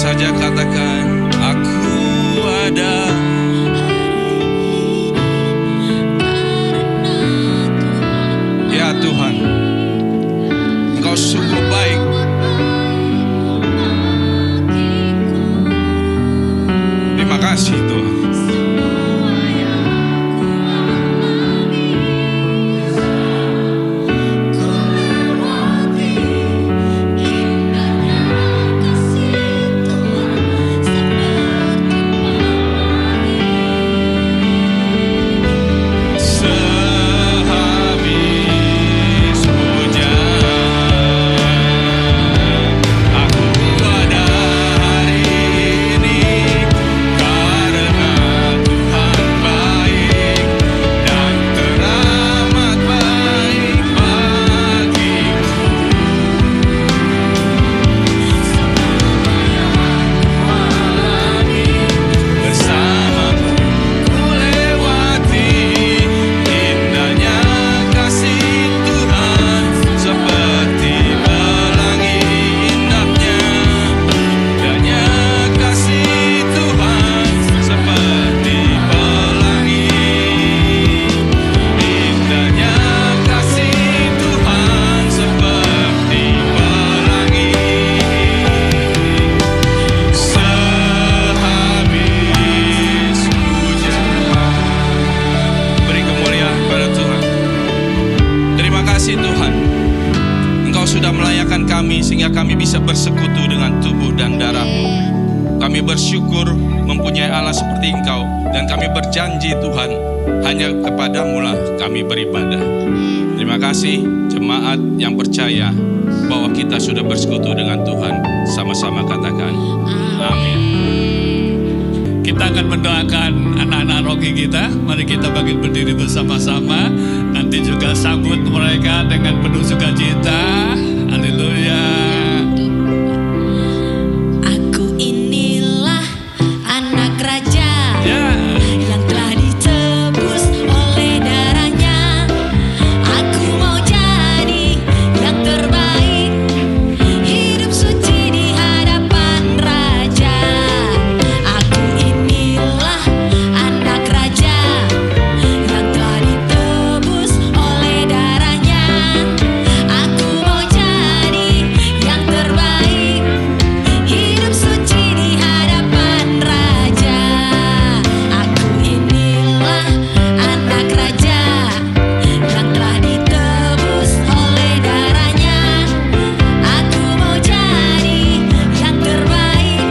saja katakan, aku ada. Ya Tuhan, Engkau sungguh baik. Terima kasih Tuhan. Sehabis hujan, aku ada hari ini karena Tuhan baik dan teramat baik bagiku. Bersamamu ku lewati indahnya kasih Tuhan, seperti pelangi indahnya kasih Tuhan, seperti pelangi indahnya kasih Tuhan, seperti pelangi. Sehabis hujan. Beri kemuliaan kepada Tuhan. Terima kasih Tuhan, Engkau sudah melayakan kami sehingga kami bisa bersekutu dengan tubuh dan darah-Mu. Kami bersyukur mempunyai Allah seperti Engkau, dan kami berjanji Tuhan, hanya kepadamu lah kami beribadah. Terima kasih jemaat yang percaya bahwa kita sudah bersekutu dengan Tuhan. Sama-sama katakan amin. Kita akan mendoakan anak-anak rogi kita. Mari kita bangkit berdiri bersama-sama. Nanti juga sambut mereka dengan penuh sukacita. Haleluya. Aku inilah anak raja Ya. yang telah ditebus oleh darahnya. Aku mau jadi yang terbaik, hidup suci di hadapan raja. Aku inilah anak raja yang telah ditebus oleh darahnya. Aku mau jadi yang terbaik, hidup suci di hadapan raja. Aku inilah anak raja yang telah ditebus oleh darahnya. Aku mau jadi yang terbaik,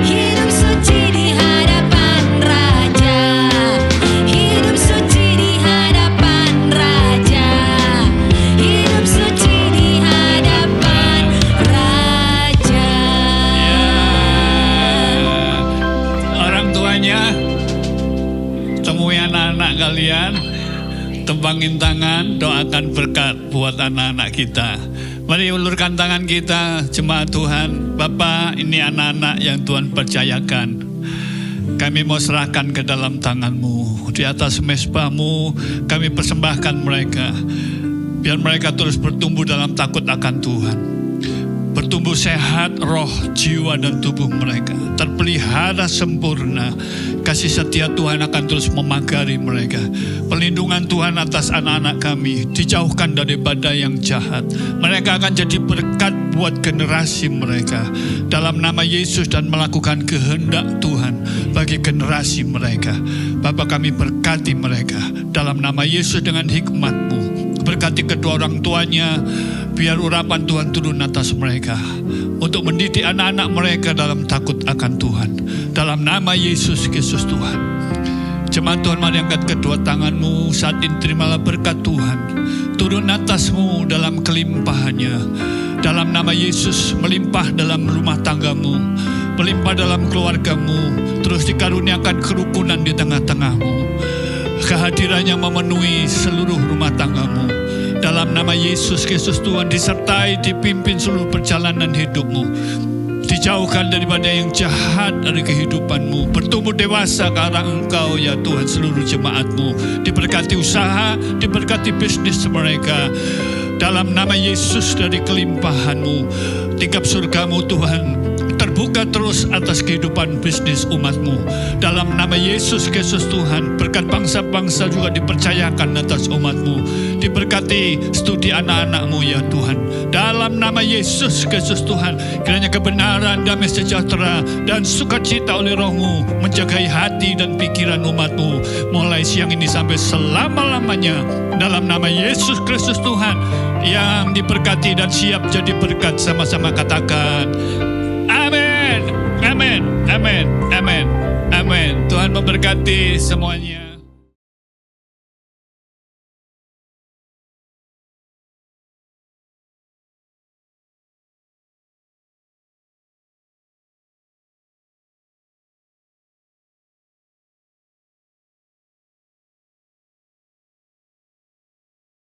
hidup suci di hadapan raja. Hidup suci di hadapan raja. Hidup suci di hadapan raja. Orang tuanya temui anak-anak kalian, tembangin tangan, doakan berkat buat anak-anak kita. Mari ulurkan tangan kita, jemaat Tuhan. Bapa, ini anak-anak yang Tuhan percayakan. Kami mau serahkan ke dalam tangan-Mu. Di atas mezbah-Mu kami persembahkan mereka. Biar mereka terus bertumbuh dalam takut akan Tuhan. Bertumbuh sehat roh, jiwa, dan tubuh mereka. Terpelihara sempurna. Kasih setia Tuhan akan terus memagari mereka. Perlindungan Tuhan atas anak-anak kami. Dijauhkan dari badai yang jahat. Mereka akan jadi berkat buat generasi mereka. Dalam nama Yesus, dan melakukan kehendak Tuhan bagi generasi mereka. Bapa, kami berkati mereka. Dalam nama Yesus dengan hikmat-Mu. Berkati kedua orang tuanya, biar urapan Tuhan turun atas mereka untuk mendidik anak-anak mereka dalam takut akan Tuhan. Dalam nama Yesus Kristus Tuhan. Jemaat Tuhan, mari angkat kedua tangan-Mu. Saat ini terimalah berkat Tuhan turun atas-Mu dalam kelimpahannya. Dalam nama Yesus, melimpah dalam rumah tangga-Mu, melimpah dalam keluarga-Mu. Terus dikaruniakan kerukunan di tengah-tengah-Mu. Kehadirannya memenuhi seluruh rumah tangga-Mu. Dalam nama Yesus Kristus Tuhan, disertai, dipimpin seluruh perjalanan hidup-Mu. Dijauhkan daripada yang jahat dari kehidupan-Mu. Bertumbuh dewasa ke arah Engkau ya Tuhan, seluruh jemaat-Mu. Diberkati usaha, diberkati bisnis mereka. Dalam nama Yesus, dari kelimpahan-Mu, tingkap surga-Mu Tuhan terbuka buka terus atas kehidupan bisnis umat-Mu. Dalam nama Yesus Kristus Tuhan, berkat bangsa-bangsa juga dipercayakan atas umat-Mu. Diberkati studi anak-anak-Mu ya Tuhan. Dalam nama Yesus Kristus Tuhan, kiranya kebenaran, damai sejahtera, dan sukacita oleh Roh-Mu menjagai hati dan pikiran umat-Mu mulai siang ini sampai selama-lamanya. Dalam nama Yesus Kristus Tuhan yang diberkati dan siap jadi berkat, sama-sama katakan amin, amin, amin, amin, amin. Tuhan memberkati semuanya.